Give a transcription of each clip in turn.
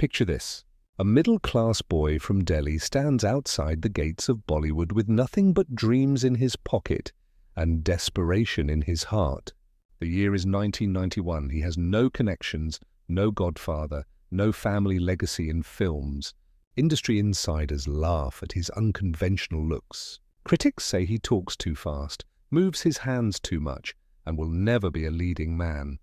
Picture this. A middle-class boy from Delhi stands outside the gates of Bollywood with nothing but dreams in his pocket and desperation in his heart. The year is 1991. He has no connections, no godfather, no family legacy in films. Industry insiders laugh at his unconventional looks. Critics say he talks too fast, moves his hands too much, and will never be a leading man.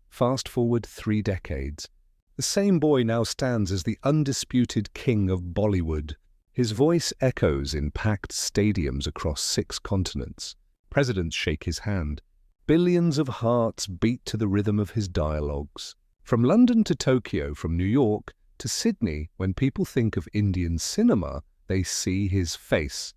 Fast forward 3 decades. The same boy now stands as the undisputed king of Bollywood. His voice echoes in packed stadiums across 6 continents. Presidents shake his hand. Billions of hearts beat to the rhythm of his dialogues. From London to Tokyo, from New York to Sydney, when people think of Indian cinema, they see his face.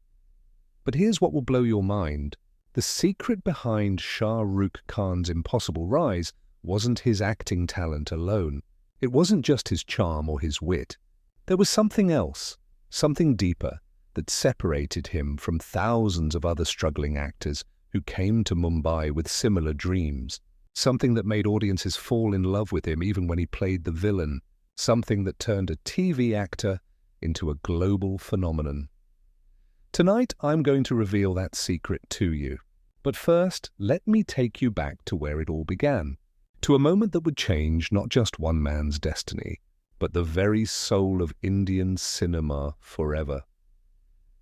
But here's what will blow your mind. The secret behind Shah Rukh Khan's impossible rise wasn't his acting talent alone. It wasn't just his charm or his wit. There was something else, something deeper, that separated him from thousands of other struggling actors who came to Mumbai with similar dreams. Something that made audiences fall in love with him even when he played the villain. Something that turned a TV actor into a global phenomenon. Tonight, I'm going to reveal that secret to you. But first, let me take you back to where it all began. To a moment that would change not just one man's destiny, but the very soul of Indian cinema forever.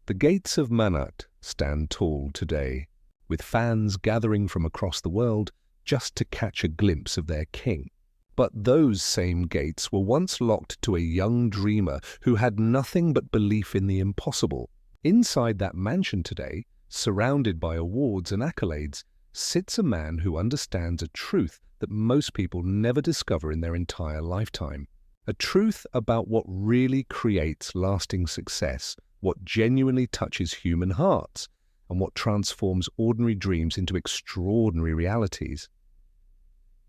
The gates of Manat stand tall today, with fans gathering from across the world just to catch a glimpse of their king. But those same gates were once locked to a young dreamer who had nothing but belief in the impossible. Inside that mansion today, surrounded by awards and accolades, sits a man who understands a truth that most people never discover in their entire lifetime. A truth about what really creates lasting success, what genuinely touches human hearts, and what transforms ordinary dreams into extraordinary realities.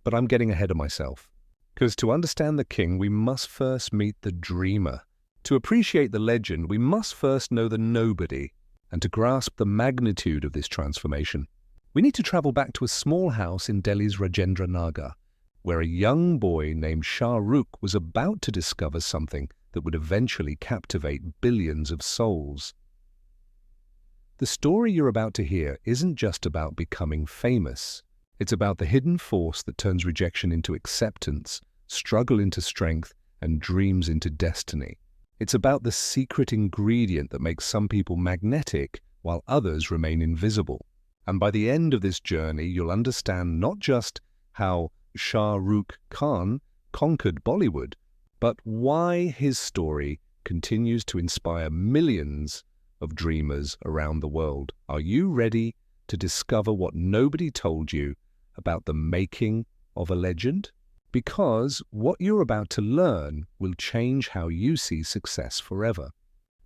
But I'm getting ahead of myself, because to understand the king, we must first meet the dreamer. To appreciate the legend, we must first know the nobody, and to grasp the magnitude of this transformation, we need to travel back to a small house in Delhi's Rajendra Nagar, where a young boy named Shah Rukh was about to discover something that would eventually captivate billions of souls. The story you're about to hear isn't just about becoming famous. It's about the hidden force that turns rejection into acceptance, struggle into strength, and dreams into destiny. It's about the secret ingredient that makes some people magnetic while others remain invisible. And by the end of this journey, you'll understand not just how Shah Rukh Khan conquered Bollywood, but why his story continues to inspire millions of dreamers around the world. Are you ready to discover what nobody told you about the making of a legend? Because what you're about to learn will change how you see success forever.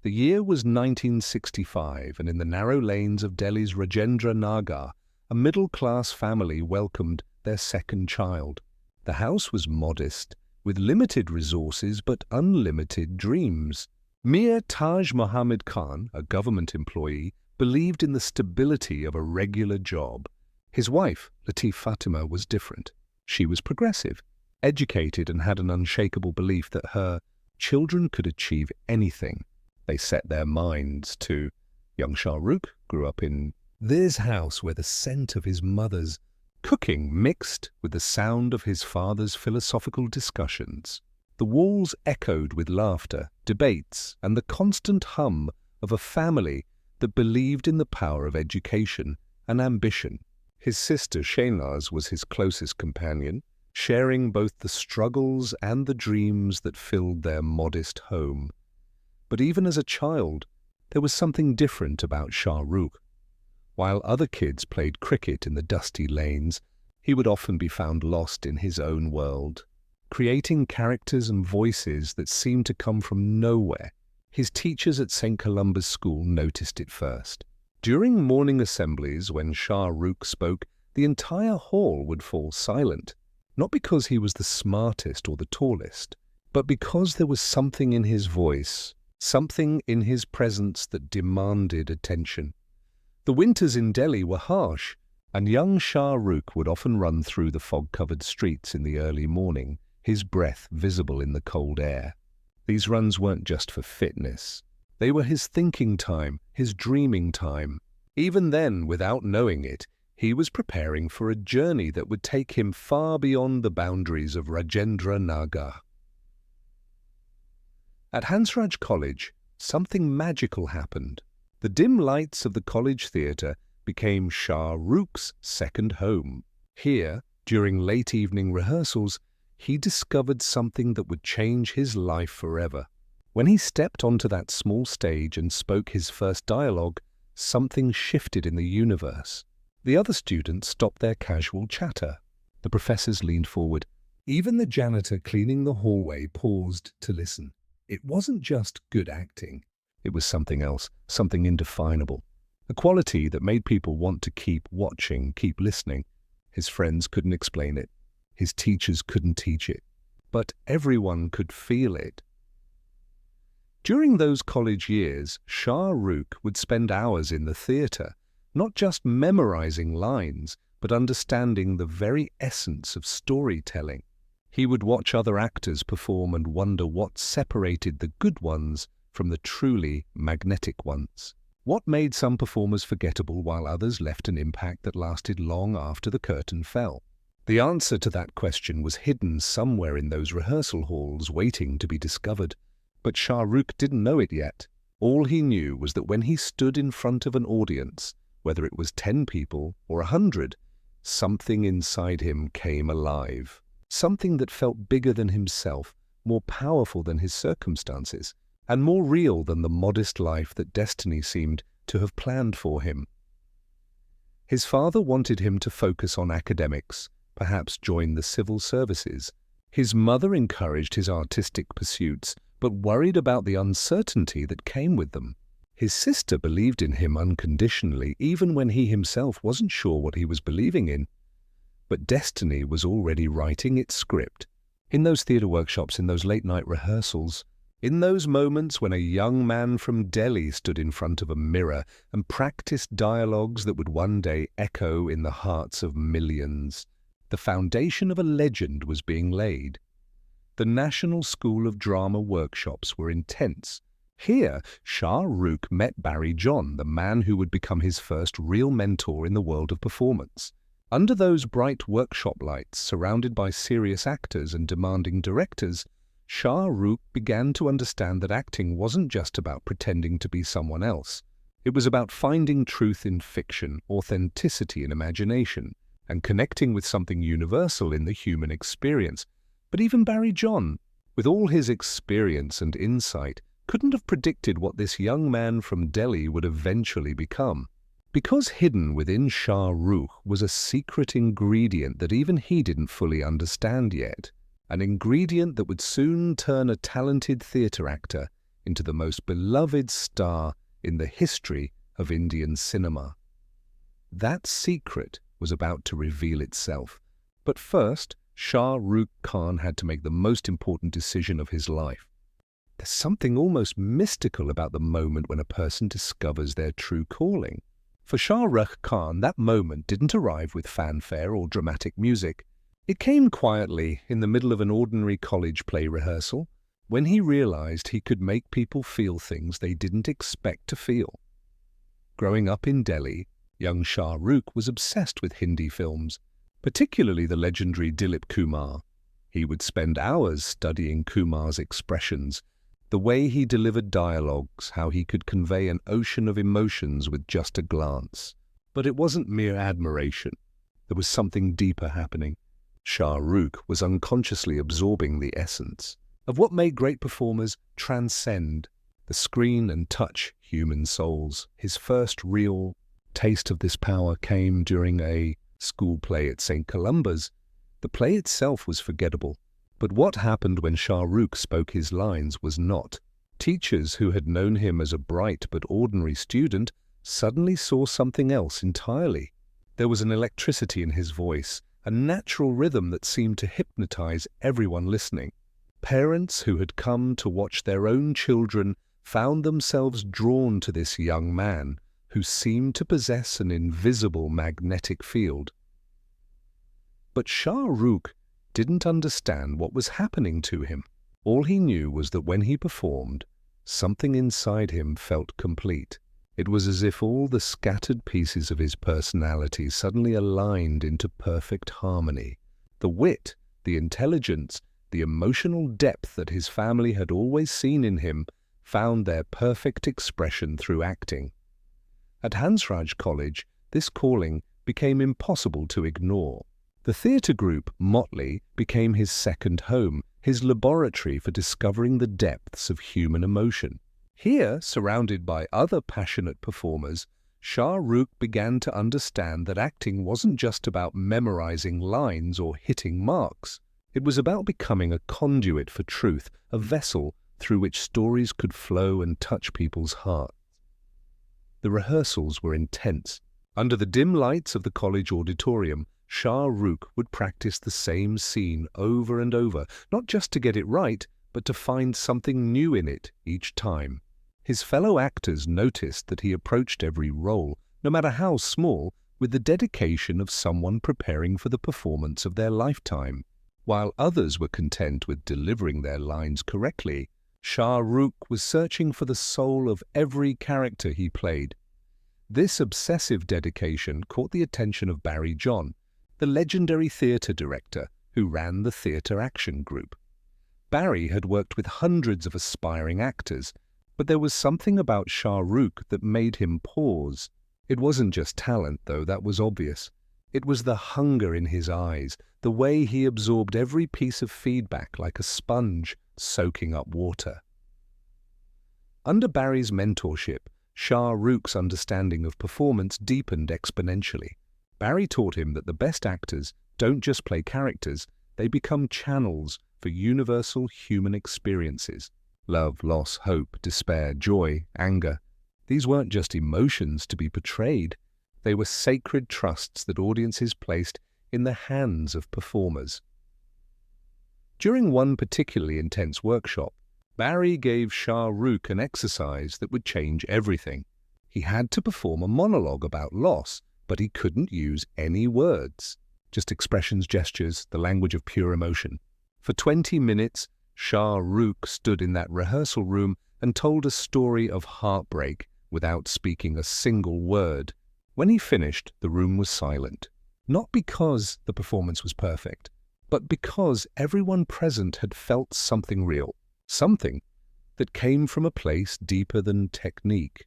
The year was 1965, and in the narrow lanes of Delhi's Rajendra Nagar, a middle-class family welcomed their second child. The house was modest, with limited resources but unlimited dreams. Mir Taj Muhammad Khan, a government employee, believed in the stability of a regular job. His wife, Latif Fatima, was different. She was progressive, educated, and had an unshakable belief that her children could achieve anything they set their minds to. Young Shah Rukh grew up in this house where the scent of his mother's cooking mixed with the sound of his father's philosophical discussions. The walls echoed with laughter, debates, and the constant hum of a family that believed in the power of education and ambition. His sister Shahnaz was his closest companion, sharing both the struggles and the dreams that filled their modest home. But even as a child, there was something different about Shah Rukh. While other kids played cricket in the dusty lanes, he would often be found lost in his own world, creating characters and voices that seemed to come from nowhere. His teachers at St. Columba's School noticed it first. During morning assemblies, when Shah Rukh spoke, the entire hall would fall silent, not because he was the smartest or the tallest, but because there was something in his voice, something in his presence that demanded attention. The winters in Delhi were harsh, and young Shah Rukh would often run through the fog-covered streets in the early morning, his breath visible in the cold air. These runs weren't just for fitness. They were his thinking time, his dreaming time. Even then, without knowing it, he was preparing for a journey that would take him far beyond the boundaries of Rajendra Nagar. At Hansraj College, something magical happened. The dim lights of the college theatre became Shah Rukh's second home. Here, during late evening rehearsals, he discovered something that would change his life forever. When he stepped onto that small stage and spoke his first dialogue, something shifted in the universe. The other students stopped their casual chatter. The professors leaned forward. Even the janitor cleaning the hallway paused to listen. It wasn't just good acting. It was something else, something indefinable. A quality that made people want to keep watching, keep listening. His friends couldn't explain it. His teachers couldn't teach it. But everyone could feel it. During those college years, Shah Rukh would spend hours in the theatre, not just memorizing lines, but understanding the very essence of storytelling. He would watch other actors perform and wonder what separated the good ones from the truly magnetic ones. What made some performers forgettable while others left an impact that lasted long after the curtain fell? The answer to that question was hidden somewhere in those rehearsal halls waiting to be discovered. But Shah Rukh didn't know it yet. All he knew was that when he stood in front of an audience, whether it was 10 people or 100, something inside him came alive. Something that felt bigger than himself, more powerful than his circumstances, and more real than the modest life that destiny seemed to have planned for him. His father wanted him to focus on academics, perhaps join the civil services. His mother encouraged his artistic pursuits, but worried about the uncertainty that came with them. His sister believed in him unconditionally, even when he himself wasn't sure what he was believing in. But destiny was already writing its script. In those theatre workshops, in those late-night rehearsals, in those moments when a young man from Delhi stood in front of a mirror and practiced dialogues that would one day echo in the hearts of millions, the foundation of a legend was being laid. The National School of Drama workshops were intense. Here, Shah Rukh met Barry John, the man who would become his first real mentor in the world of performance. Under those bright workshop lights, surrounded by serious actors and demanding directors, Shah Rukh began to understand that acting wasn't just about pretending to be someone else. It was about finding truth in fiction, authenticity in imagination, and connecting with something universal in the human experience. But even Barry John, with all his experience and insight, couldn't have predicted what this young man from Delhi would eventually become. Because hidden within Shah Rukh was a secret ingredient that even he didn't fully understand yet, an ingredient that would soon turn a talented theatre actor into the most beloved star in the history of Indian cinema. That secret was about to reveal itself. But first, Shah Rukh Khan had to make the most important decision of his life. There's something almost mystical about the moment when a person discovers their true calling. For Shah Rukh Khan, that moment didn't arrive with fanfare or dramatic music. It came quietly in the middle of an ordinary college play rehearsal, when he realized he could make people feel things they didn't expect to feel. Growing up in Delhi, young Shah Rukh was obsessed with Hindi films, particularly the legendary Dilip Kumar. He would spend hours studying Kumar's expressions, the way he delivered dialogues, how he could convey an ocean of emotions with just a glance. But it wasn't mere admiration. There was something deeper happening. Shah Rukh was unconsciously absorbing the essence of what made great performers transcend the screen and touch human souls. His first real taste of this power came during a school play at St. Columba's. The play itself was forgettable, but what happened when Shah Rukh spoke his lines was not. Teachers who had known him as a bright but ordinary student suddenly saw something else entirely. There was an electricity in his voice, a natural rhythm that seemed to hypnotize everyone listening. Parents who had come to watch their own children found themselves drawn to this young man, who seemed to possess an invisible magnetic field. But Shah Rukh didn't understand what was happening to him. All he knew was that when he performed, something inside him felt complete. It was as if all the scattered pieces of his personality suddenly aligned into perfect harmony. The wit, the intelligence, the emotional depth that his family had always seen in him found their perfect expression through acting. At Hansraj College, this calling became impossible to ignore. The theatre group, Motley, became his second home, his laboratory for discovering the depths of human emotion. Here, surrounded by other passionate performers, Shah Rukh began to understand that acting wasn't just about memorizing lines or hitting marks. It was about becoming a conduit for truth, a vessel through which stories could flow and touch people's hearts. The rehearsals were intense. Under the dim lights of the college auditorium, Shah Rukh would practice the same scene over and over, not just to get it right, but to find something new in it each time. His fellow actors noticed that he approached every role, no matter how small, with the dedication of someone preparing for the performance of their lifetime. While others were content with delivering their lines correctly, Shah Rukh was searching for the soul of every character he played. This obsessive dedication caught the attention of Barry John, the legendary theatre director who ran the Theatre Action Group. Barry had worked with hundreds of aspiring actors, but there was something about Shah Rukh that made him pause. It wasn't just talent, though, that was obvious. It was the hunger in his eyes, the way he absorbed every piece of feedback like a sponge soaking up water. Under Barry's mentorship, Shah Rukh's understanding of performance deepened exponentially. Barry taught him that the best actors don't just play characters, they become channels for universal human experiences. Love, loss, hope, despair, joy, anger. These weren't just emotions to be portrayed. They were sacred trusts that audiences placed in the hands of performers. During one particularly intense workshop, Barry gave Shah Rukh an exercise that would change everything. He had to perform a monologue about loss, but he couldn't use any words. Just expressions, gestures, the language of pure emotion. For 20 minutes, Shah Rukh stood in that rehearsal room and told a story of heartbreak without speaking a single word. When he finished, the room was silent. Not because the performance was perfect, but because everyone present had felt something real, something that came from a place deeper than technique.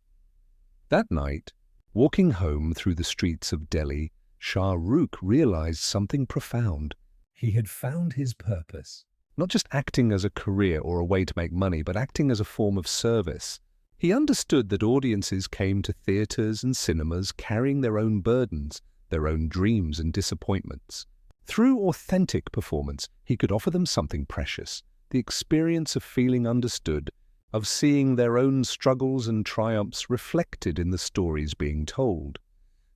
That night, walking home through the streets of Delhi, Shah Rukh realized something profound. He had found his purpose. Not just acting as a career or a way to make money, but acting as a form of service. He understood that audiences came to theatres and cinemas carrying their own burdens, their own dreams and disappointments. Through authentic performance, he could offer them something precious, the experience of feeling understood, of seeing their own struggles and triumphs reflected in the stories being told.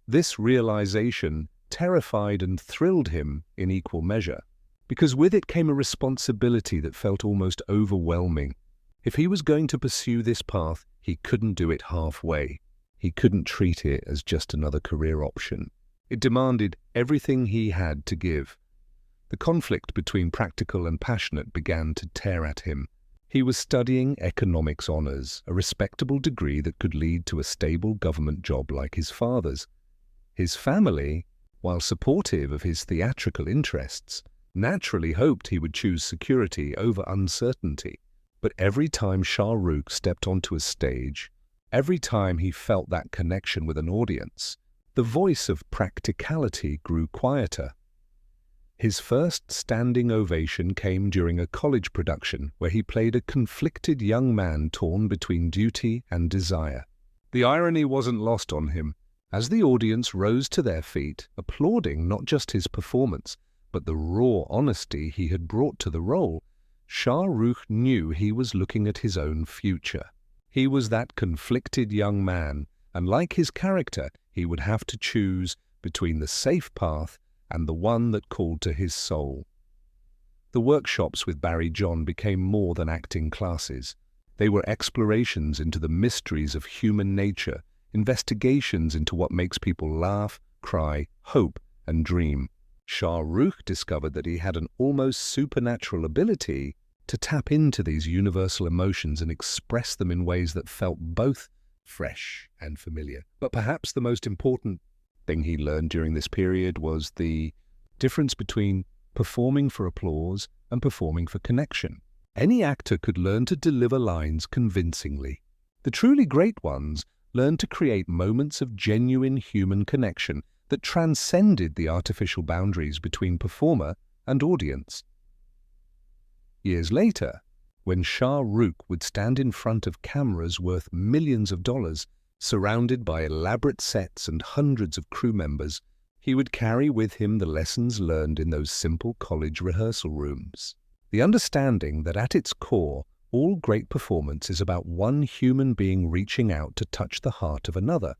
This realization terrified and thrilled him in equal measure, because with it came a responsibility that felt almost overwhelming. If he was going to pursue this path, he couldn't do it halfway. He couldn't treat it as just another career option. It demanded everything he had to give. The conflict between practical and passionate began to tear at him. He was studying economics honours, a respectable degree that could lead to a stable government job like his father's. His family, while supportive of his theatrical interests, naturally hoped he would choose security over uncertainty. But every time Shah Rukh stepped onto a stage, every time he felt that connection with an audience, the voice of practicality grew quieter. His first standing ovation came during a college production where he played a conflicted young man torn between duty and desire. The irony wasn't lost on him. As the audience rose to their feet, applauding not just his performance, but the raw honesty he had brought to the role, Shah Rukh knew he was looking at his own future. He was that conflicted young man, and like his character, he would have to choose between the safe path and the one that called to his soul. The workshops with Barry John became more than acting classes. They were explorations into the mysteries of human nature, investigations into what makes people laugh, cry, hope, and dream. Shah Rukh discovered that he had an almost supernatural ability to tap into these universal emotions and express them in ways that felt both fresh and familiar. But perhaps the most important thing he learned during this period was the difference between performing for applause and performing for connection. Any actor could learn to deliver lines convincingly. The truly great ones learned to create moments of genuine human connection that transcended the artificial boundaries between performer and audience. Years later, when Shah Rukh would stand in front of cameras worth millions of dollars, surrounded by elaborate sets and hundreds of crew members, he would carry with him the lessons learned in those simple college rehearsal rooms. The understanding that at its core, all great performance is about one human being reaching out to touch the heart of another.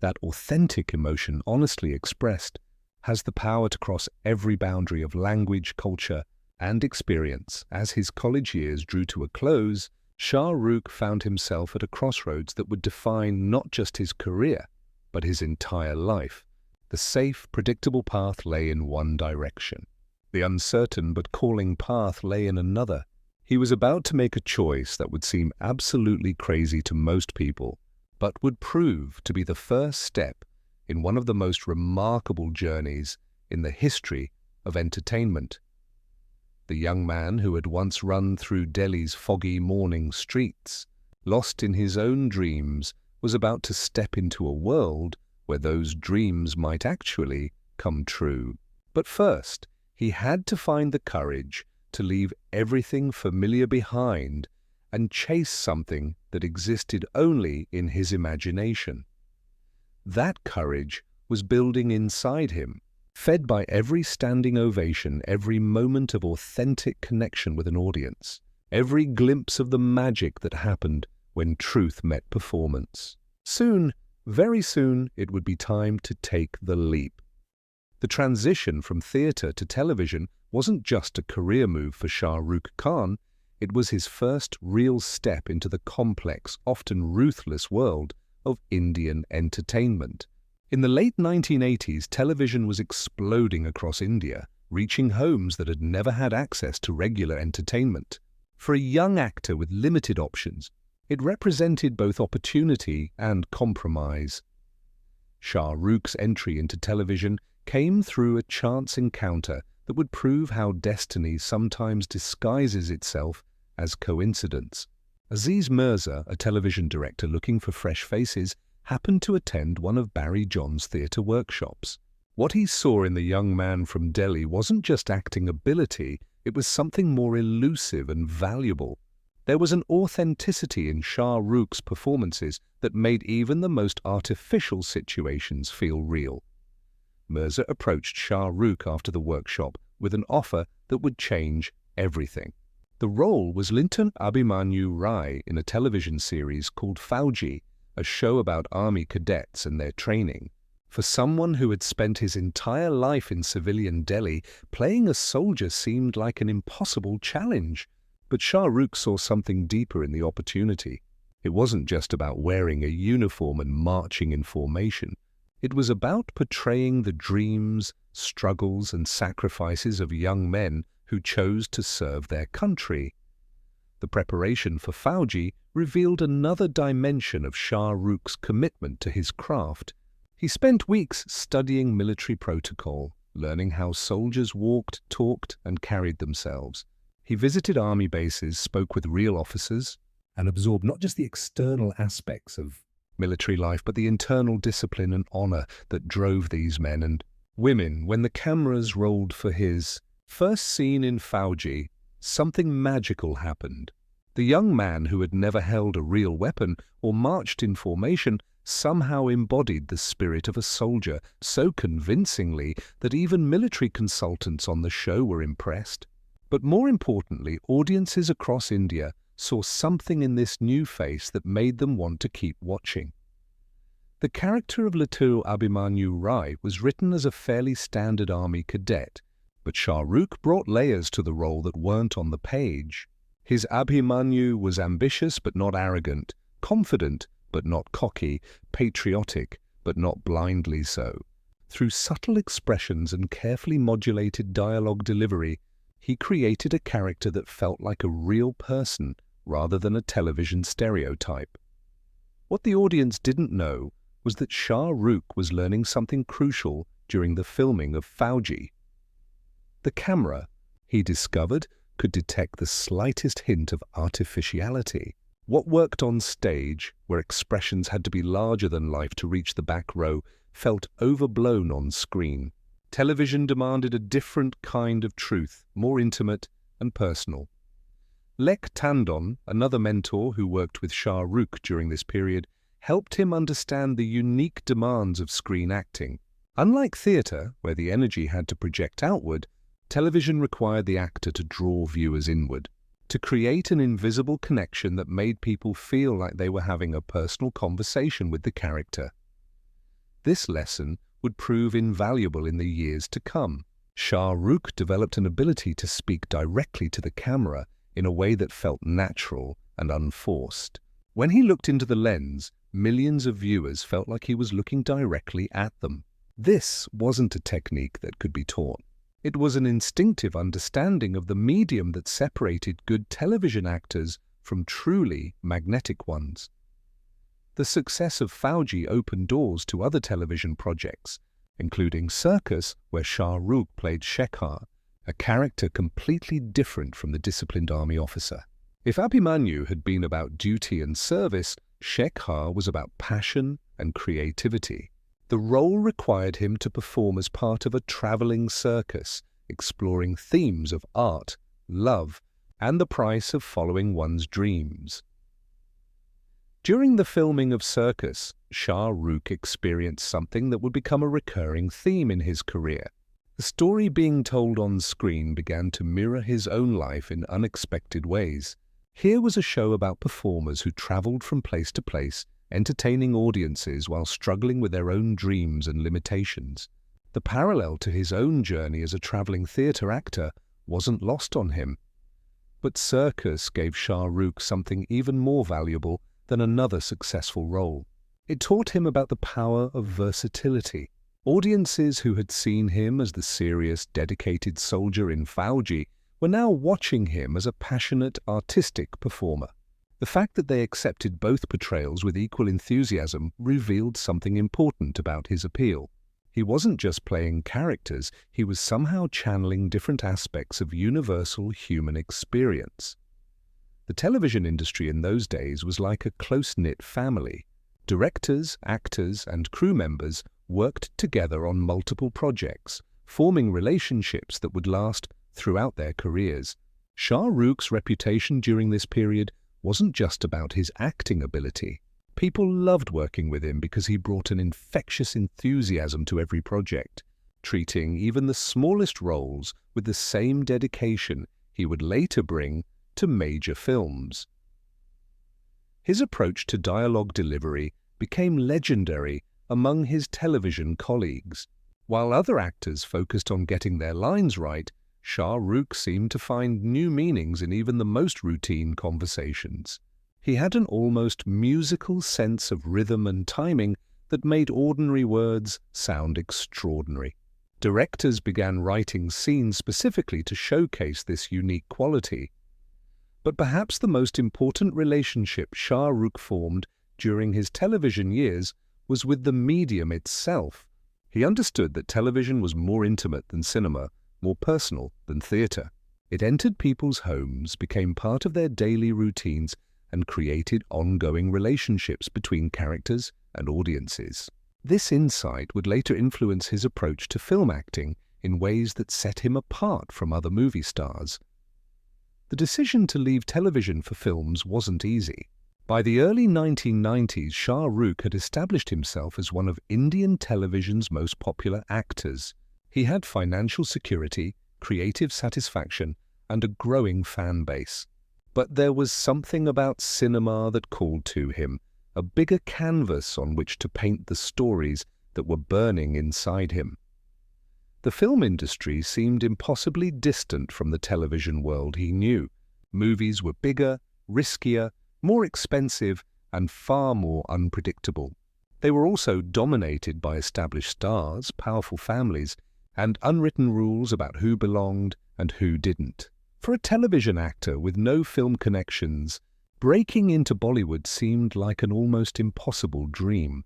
That authentic emotion, honestly expressed, has the power to cross every boundary of language, culture, and experience. As his college years drew to a close, Shah Rukh found himself at a crossroads that would define not just his career, but his entire life. The safe, predictable path lay in one direction. The uncertain but calling path lay in another. He was about to make a choice that would seem absolutely crazy to most people, but would prove to be the first step in one of the most remarkable journeys in the history of entertainment. The young man who had once run through Delhi's foggy morning streets, lost in his own dreams, was about to step into a world where those dreams might actually come true. But first, he had to find the courage to leave everything familiar behind and chase something that existed only in his imagination. That courage was building inside him, fed by every standing ovation, every moment of authentic connection with an audience, every glimpse of the magic that happened when truth met performance. Soon, very soon, it would be time to take the leap. The transition from theatre to television wasn't just a career move for Shah Rukh Khan, it was his first real step into the complex, often ruthless world of Indian entertainment. In the late 1980s, television was exploding across India, reaching homes that had never had access to regular entertainment. For a young actor with limited options, it represented both opportunity and compromise. Shah Rukh's entry into television came through a chance encounter that would prove how destiny sometimes disguises itself as coincidence. Aziz Mirza, a television director looking for fresh faces, happened to attend one of Barry John's theatre workshops. What he saw in the young man from Delhi wasn't just acting ability, it was something more elusive and valuable. There was an authenticity in Shah Rukh's performances that made even the most artificial situations feel real. Mirza approached Shah Rukh after the workshop with an offer that would change everything. The role was Linton Abhimanyu Rai in a television series called Fauji, a show about army cadets and their training. For someone who had spent his entire life in civilian Delhi, playing a soldier seemed like an impossible challenge. But Shah Rukh saw something deeper in the opportunity. It wasn't just about wearing a uniform and marching in formation. It was about portraying the dreams, struggles, and sacrifices of young men who chose to serve their country. The preparation for Fauji revealed another dimension of Shah Rukh's commitment to his craft. He spent weeks studying military protocol, learning how soldiers walked, talked, and carried themselves. He visited army bases, spoke with real officers, and absorbed not just the external aspects of military life, but the internal discipline and honor that drove these men and women. When the cameras rolled for his first scene in Fauji, something magical happened. The young man who had never held a real weapon or marched in formation somehow embodied the spirit of a soldier so convincingly that even military consultants on the show were impressed. But more importantly, audiences across India saw something in this new face that made them want to keep watching. The character of Linton Abhimanyu Rai was written as a fairly standard army cadet, but Shah Rukh brought layers to the role that weren't on the page. His Abhimanyu was ambitious but not arrogant, confident but not cocky, patriotic but not blindly so. Through subtle expressions and carefully modulated dialogue delivery, he created a character that felt like a real person rather than a television stereotype. What the audience didn't know was that Shah Rukh was learning something crucial during the filming of Fauji. The camera, he discovered, could detect the slightest hint of artificiality. What worked on stage, where expressions had to be larger than life to reach the back row, felt overblown on screen. Television demanded a different kind of truth, more intimate and personal. Lek Tandon, another mentor who worked with Shah Rukh during this period, helped him understand the unique demands of screen acting. Unlike theatre, where the energy had to project outward, television required the actor to draw viewers inward, to create an invisible connection that made people feel like they were having a personal conversation with the character. This lesson would prove invaluable in the years to come. Shah Rukh developed an ability to speak directly to the camera in a way that felt natural and unforced. When he looked into the lens, millions of viewers felt like he was looking directly at them. This wasn't a technique that could be taught. It was an instinctive understanding of the medium that separated good television actors from truly magnetic ones. The success of Fauji opened doors to other television projects, including Circus, where Shah Rukh played Shekhar, a character completely different from the disciplined army officer. If Abhimanyu had been about duty and service, Shekhar was about passion and creativity. The role required him to perform as part of a traveling circus, exploring themes of art, love, and the price of following one's dreams. During the filming of Circus, Shah Rukh experienced something that would become a recurring theme in his career. The story being told on screen began to mirror his own life in unexpected ways. Here was a show about performers who traveled from place to place, entertaining audiences while struggling with their own dreams and limitations. The parallel to his own journey as a traveling theatre actor wasn't lost on him. But Circus gave Shah Rukh something even more valuable than another successful role. It taught him about the power of versatility. Audiences who had seen him as the serious, dedicated soldier in Fauji were now watching him as a passionate, artistic performer. The fact that they accepted both portrayals with equal enthusiasm revealed something important about his appeal. He wasn't just playing characters, he was somehow channeling different aspects of universal human experience. The television industry in those days was like a close-knit family. Directors, actors, and crew members worked together on multiple projects, forming relationships that would last throughout their careers. Shah Rukh's reputation during this period wasn't just about his acting ability. People loved working with him because he brought an infectious enthusiasm to every project, treating even the smallest roles with the same dedication he would later bring to major films. His approach to dialogue delivery became legendary among his television colleagues. While other actors focused on getting their lines right, Shah Rukh seemed to find new meanings in even the most routine conversations. He had an almost musical sense of rhythm and timing that made ordinary words sound extraordinary. Directors began writing scenes specifically to showcase this unique quality. But perhaps the most important relationship Shah Rukh formed during his television years was with the medium itself. He understood that television was more intimate than cinema, more personal than theatre. It entered people's homes, became part of their daily routines, and created ongoing relationships between characters and audiences. This insight would later influence his approach to film acting in ways that set him apart from other movie stars. The decision to leave television for films wasn't easy. By the early 1990s, Shah Rukh had established himself as one of Indian television's most popular actors. He had financial security, creative satisfaction, and a growing fan base. But there was something about cinema that called to him, a bigger canvas on which to paint the stories that were burning inside him. The film industry seemed impossibly distant from the television world he knew. Movies were bigger, riskier, more expensive, and far more unpredictable. They were also dominated by established stars, powerful families, and unwritten rules about who belonged and who didn't. For a television actor with no film connections, breaking into Bollywood seemed like an almost impossible dream.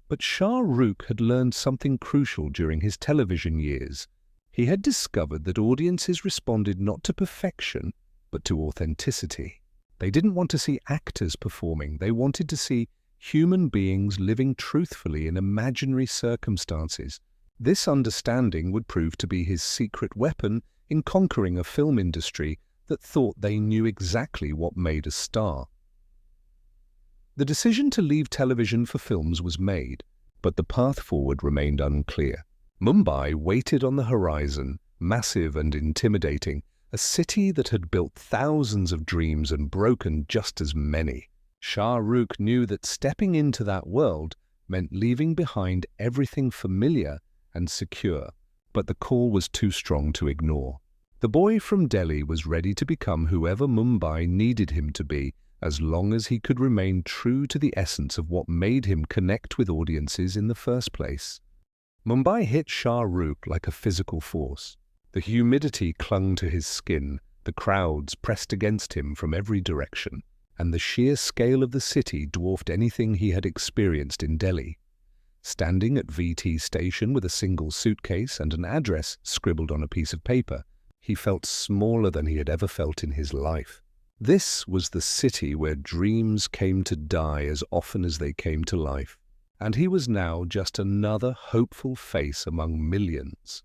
But Shah Rukh had learned something crucial during his television years. He had discovered that audiences responded not to perfection, but to authenticity. They didn't want to see actors performing, they wanted to see human beings living truthfully in imaginary circumstances. This understanding would prove to be his secret weapon in conquering a film industry that thought they knew exactly what made a star. The decision to leave television for films was made, but the path forward remained unclear. Mumbai waited on the horizon, massive and intimidating, a city that had built thousands of dreams and broken just as many. Shah Rukh knew that stepping into that world meant leaving behind everything familiar and secure, but the call was too strong to ignore. The boy from Delhi was ready to become whoever Mumbai needed him to be, as long as he could remain true to the essence of what made him connect with audiences in the first place. Mumbai hit Shah Rukh like a physical force. The humidity clung to his skin, the crowds pressed against him from every direction, and the sheer scale of the city dwarfed anything he had experienced in Delhi. Standing at VT station with a single suitcase and an address scribbled on a piece of paper, he felt smaller than he had ever felt in his life. This was the city where dreams came to die as often as they came to life, and he was now just another hopeful face among millions.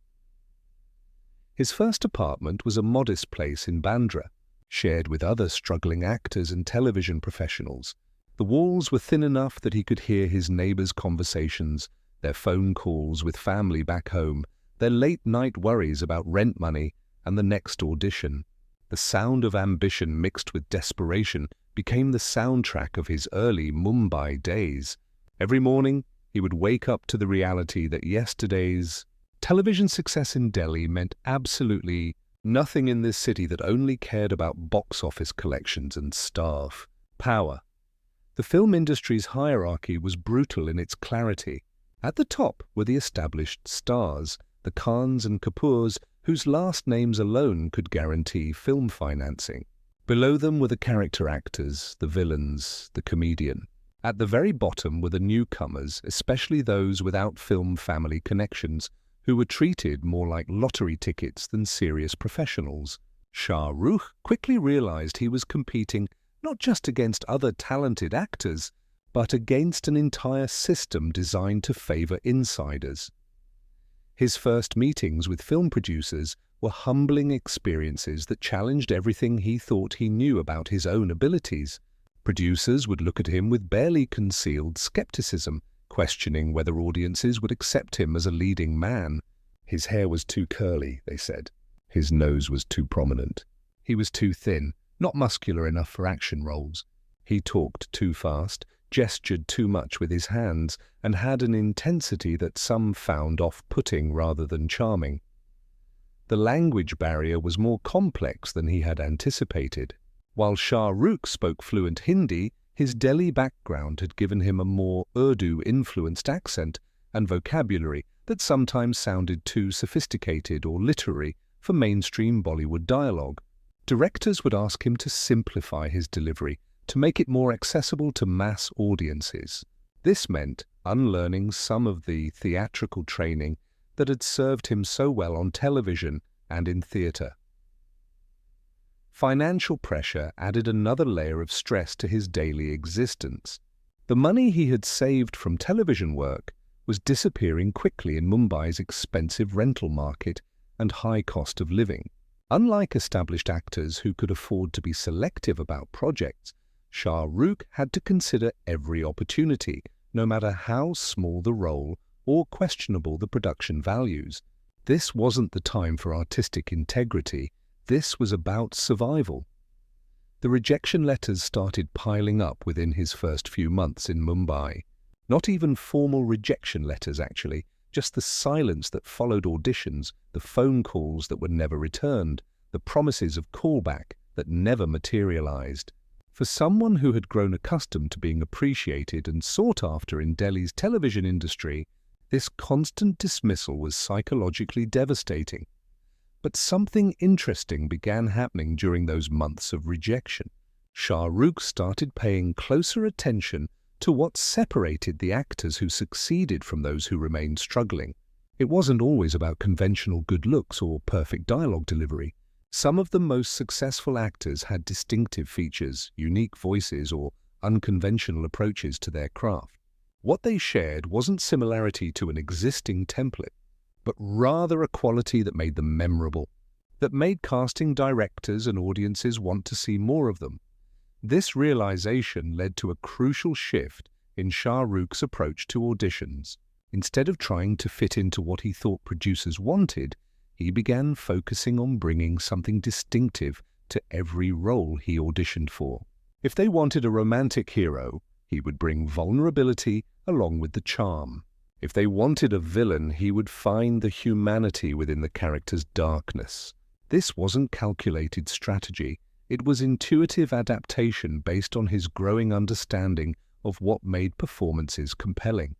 His first apartment was a modest place in Bandra, shared with other struggling actors and television professionals. The walls were thin enough that he could hear his neighbors' conversations, their phone calls with family back home, their late-night worries about rent money and the next audition. The sound of ambition mixed with desperation became the soundtrack of his early Mumbai days. Every morning, he would wake up to the reality that yesterday's television success in Delhi meant absolutely nothing in this city that only cared about box office collections and staff power. The film industry's hierarchy was brutal in its clarity. At the top were the established stars, the Khans and Kapoors, whose last names alone could guarantee film financing. Below them were the character actors, the villains, the comedian. At the very bottom were the newcomers, especially those without film family connections, who were treated more like lottery tickets than serious professionals. Shah Rukh quickly realized he was competing not just against other talented actors, but against an entire system designed to favor insiders. His first meetings with film producers were humbling experiences that challenged everything he thought he knew about his own abilities. Producers would look at him with barely concealed skepticism, questioning whether audiences would accept him as a leading man. His hair was too curly, they said. His nose was too prominent. He was too thin, not muscular enough for action roles. He talked too fast, gestured too much with his hands, and had an intensity that some found off-putting rather than charming. The language barrier was more complex than he had anticipated. While Shah Rukh spoke fluent Hindi, his Delhi background had given him a more Urdu-influenced accent and vocabulary that sometimes sounded too sophisticated or literary for mainstream Bollywood dialogue. Directors would ask him to simplify his delivery, to make it more accessible to mass audiences. This meant unlearning some of the theatrical training that had served him so well on television and in theatre. Financial pressure added another layer of stress to his daily existence. The money he had saved from television work was disappearing quickly in Mumbai's expensive rental market and high cost of living. Unlike established actors who could afford to be selective about projects, Shah Rukh had to consider every opportunity, no matter how small the role or questionable the production values. This wasn't the time for artistic integrity. This was about survival. The rejection letters started piling up within his first few months in Mumbai. Not even formal rejection letters, actually, just the silence that followed auditions, the phone calls that were never returned, the promises of callback that never materialized. For someone who had grown accustomed to being appreciated and sought after in Delhi's television industry, this constant dismissal was psychologically devastating. But something interesting began happening during those months of rejection. Shah Rukh started paying closer attention to what separated the actors who succeeded from those who remained struggling. It wasn't always about conventional good looks or perfect dialogue delivery. Some of the most successful actors had distinctive features, unique voices, or unconventional approaches to their craft. What they shared wasn't similarity to an existing template, but rather a quality that made them memorable, that made casting directors and audiences want to see more of them. This realization led to a crucial shift in Shah Rukh's approach to auditions. Instead of trying to fit into what he thought producers wanted, he began focusing on bringing something distinctive to every role he auditioned for. If they wanted a romantic hero, he would bring vulnerability along with the charm. If they wanted a villain, he would find the humanity within the character's darkness. This wasn't calculated strategy. It was intuitive adaptation based on his growing understanding of what made performances compelling.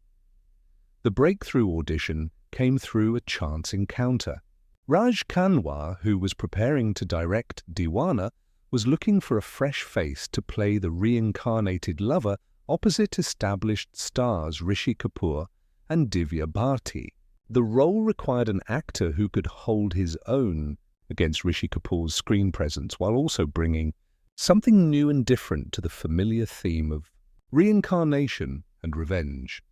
The breakthrough audition came through a chance encounter. Raj Kanwar, who was preparing to direct Deewana, was looking for a fresh face to play the reincarnated lover opposite established stars Rishi Kapoor and Divya Bharti. The role required an actor who could hold his own against Rishi Kapoor's screen presence while also bringing something new and different to the familiar theme of reincarnation and revenge.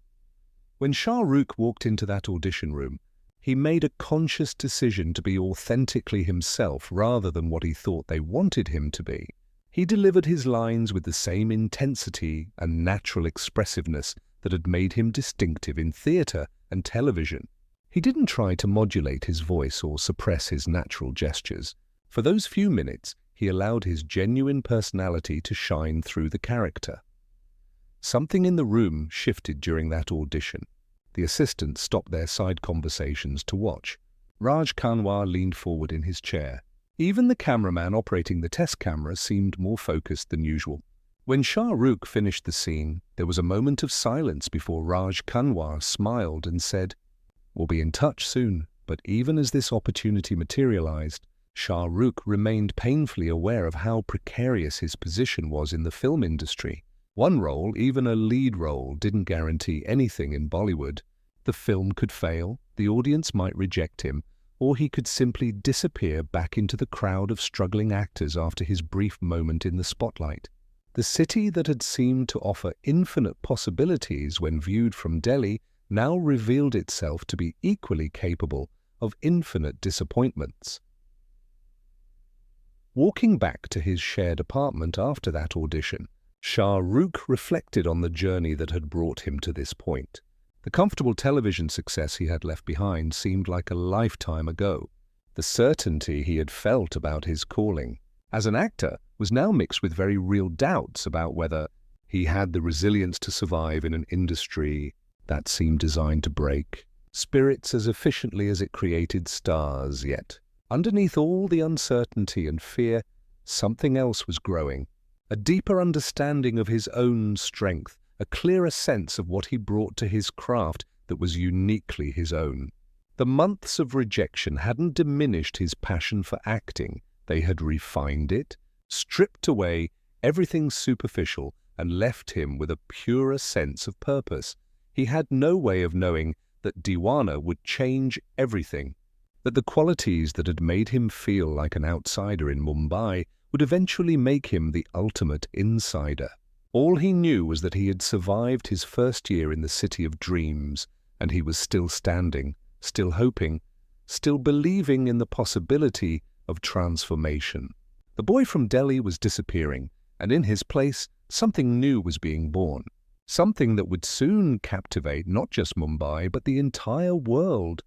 When Shah Rukh walked into that audition room, he made a conscious decision to be authentically himself rather than what he thought they wanted him to be. He delivered his lines with the same intensity and natural expressiveness that had made him distinctive in theatre and television. He didn't try to modulate his voice or suppress his natural gestures. For those few minutes, he allowed his genuine personality to shine through the character. Something in the room shifted during that audition. The assistants stopped their side conversations to watch. Raj Kanwar leaned forward in his chair. Even the cameraman operating the test camera seemed more focused than usual. When Shah Rukh finished the scene, there was a moment of silence before Raj Kanwar smiled and said, "We'll be in touch soon." But even as this opportunity materialized, Shah Rukh remained painfully aware of how precarious his position was in the film industry. One role, even a lead role, didn't guarantee anything in Bollywood. The film could fail, the audience might reject him, or he could simply disappear back into the crowd of struggling actors after his brief moment in the spotlight. The city that had seemed to offer infinite possibilities when viewed from Delhi now revealed itself to be equally capable of infinite disappointments. Walking back to his shared apartment after that audition, Shah Rukh reflected on the journey that had brought him to this point. The comfortable television success he had left behind seemed like a lifetime ago. The certainty he had felt about his calling as an actor was now mixed with very real doubts about whether he had the resilience to survive in an industry that seemed designed to break spirits as efficiently as it created stars. Yet, underneath all the uncertainty and fear, something else was growing. A deeper understanding of his own strength, a clearer sense of what he brought to his craft that was uniquely his own. The months of rejection hadn't diminished his passion for acting. They had refined it, stripped away everything superficial, and left him with a purer sense of purpose. He had no way of knowing that Deewana would change everything, that the qualities that had made him feel like an outsider in Mumbai would eventually make him the ultimate insider. All he knew was that he had survived his first year in the city of dreams, and he was still standing, still hoping, still believing in the possibility of transformation. The boy from Delhi was disappearing, and in his place, something new was being born. Something that would soon captivate not just Mumbai, but the entire world.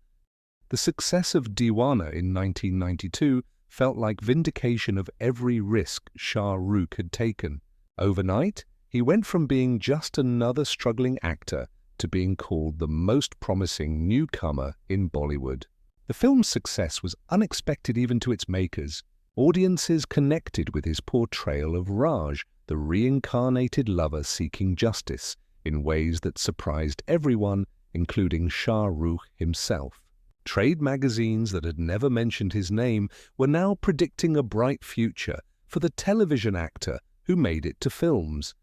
The success of Deewana in 1992 felt like vindication of every risk Shah Rukh had taken. Overnight, he went from being just another struggling actor to being called the most promising newcomer in Bollywood. The film's success was unexpected even to its makers. Audiences connected with his portrayal of Raj, the reincarnated lover seeking justice, in ways that surprised everyone, including Shah Rukh himself. Trade magazines that had never mentioned his name were now predicting a bright future for the television actor who made it to films.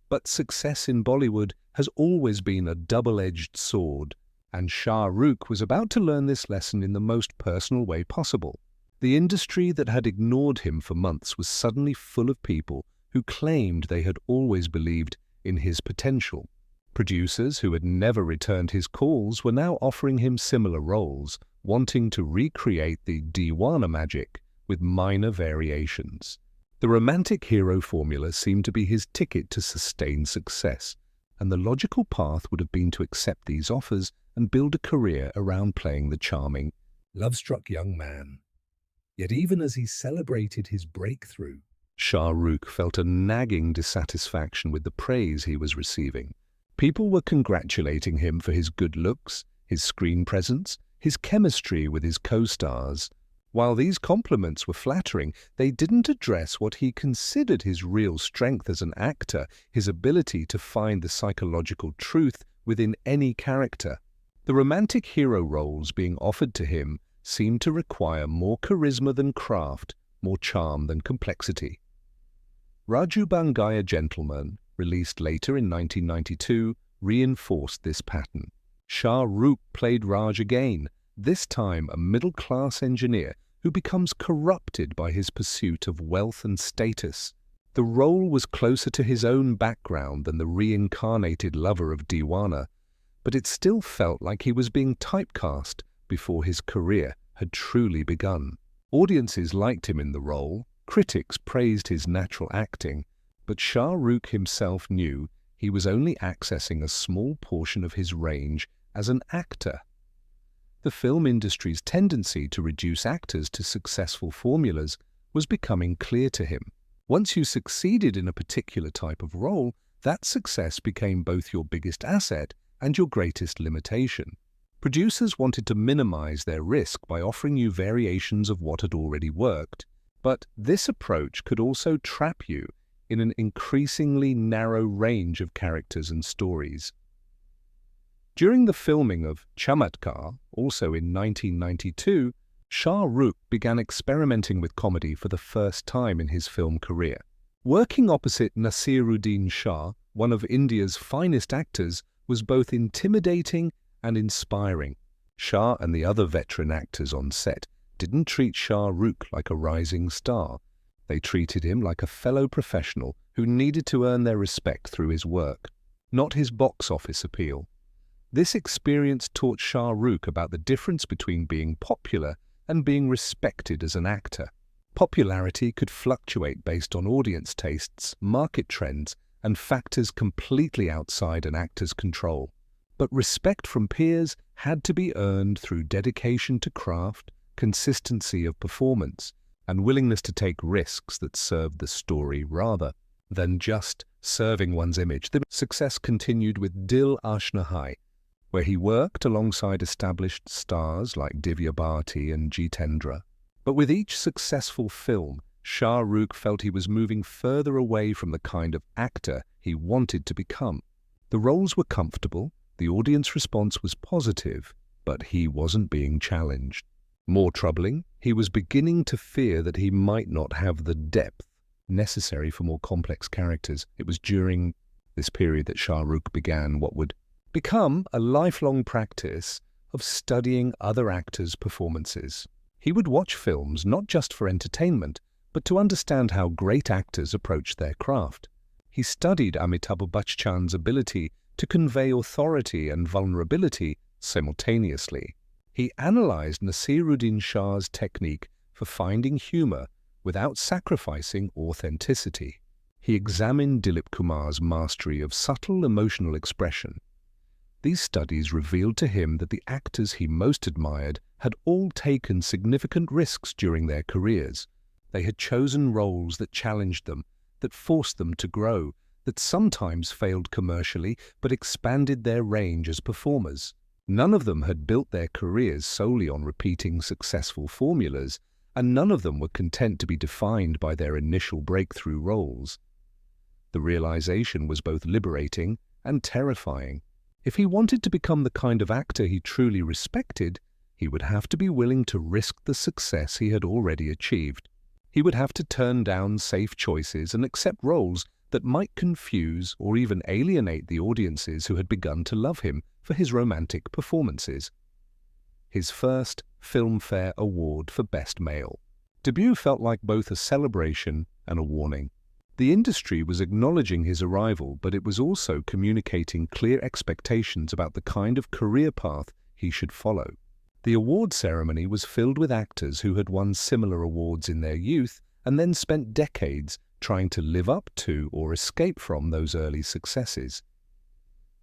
But success in Bollywood has always been a double-edged sword, and Shah Rukh was about to learn this lesson in the most personal way possible. The industry that had ignored him for months was suddenly full of people who claimed they had always believed in his potential. Producers who had never returned his calls were now offering him similar roles, wanting to recreate the Deewana magic with minor variations. The romantic hero formula seemed to be his ticket to sustained success, and the logical path would have been to accept these offers and build a career around playing the charming, love-struck young man. Yet even as he celebrated his breakthrough, Shah Rukh felt a nagging dissatisfaction with the praise he was receiving. People were congratulating him for his good looks, his screen presence, his chemistry with his co-stars. While these compliments were flattering, they didn't address what he considered his real strength as an actor, his ability to find the psychological truth within any character. The romantic hero roles being offered to him seemed to require more charisma than craft, more charm than complexity. Raju Bangaya Gentleman, released later in 1992, reinforced this pattern. Shah Rukh played Raj again, this time a middle-class engineer who becomes corrupted by his pursuit of wealth and status. The role was closer to his own background than the reincarnated lover of Deewana, but it still felt like he was being typecast before his career had truly begun. Audiences liked him in the role, critics praised his natural acting, but Shah Rukh himself knew he was only accessing a small portion of his range as an actor. The film industry's tendency to reduce actors to successful formulas was becoming clear to him. Once you succeeded in a particular type of role, that success became both your biggest asset and your greatest limitation. Producers wanted to minimize their risk by offering you variations of what had already worked, but this approach could also trap you in an increasingly narrow range of characters and stories. During the filming of Chamatkar, also in 1992, Shah Rukh began experimenting with comedy for the first time in his film career. Working opposite Naseeruddin Shah, one of India's finest actors, was both intimidating and inspiring. Shah and the other veteran actors on set didn't treat Shah Rukh like a rising star. They treated him like a fellow professional who needed to earn their respect through his work, not his box office appeal. This experience taught Shah Rukh about the difference between being popular and being respected as an actor. Popularity could fluctuate based on audience tastes, market trends, and factors completely outside an actor's control. But respect from peers had to be earned through dedication to craft, consistency of performance, and willingness to take risks that served the story rather than just serving one's image. The success continued with Dil Ashna Hai, where he worked alongside established stars like Divya Bharti and Jitendra. But with each successful film, Shah Rukh felt he was moving further away from the kind of actor he wanted to become. The roles were comfortable, the audience response was positive, but he wasn't being challenged. More troubling, he was beginning to fear that he might not have the depth necessary for more complex characters. It was during this period that Shah Rukh began what would become a lifelong practice of studying other actors' performances. He would watch films not just for entertainment, but to understand how great actors approach their craft. He studied Amitabh Bachchan's ability to convey authority and vulnerability simultaneously. He analyzed Naseeruddin Shah's technique for finding humor without sacrificing authenticity. He examined Dilip Kumar's mastery of subtle emotional expression. These studies revealed to him that the actors he most admired had all taken significant risks during their careers. They had chosen roles that challenged them, that forced them to grow, that sometimes failed commercially but expanded their range as performers. None of them had built their careers solely on repeating successful formulas, and none of them were content to be defined by their initial breakthrough roles. The realization was both liberating and terrifying. If he wanted to become the kind of actor he truly respected, he would have to be willing to risk the success he had already achieved. He would have to turn down safe choices and accept roles that might confuse or even alienate the audiences who had begun to love him for his romantic performances. His first Filmfare Award for Best Male debut felt like both a celebration and a warning. The industry was acknowledging his arrival, but it was also communicating clear expectations about the kind of career path he should follow. The award ceremony was filled with actors who had won similar awards in their youth and then spent decades trying to live up to or escape from those early successes.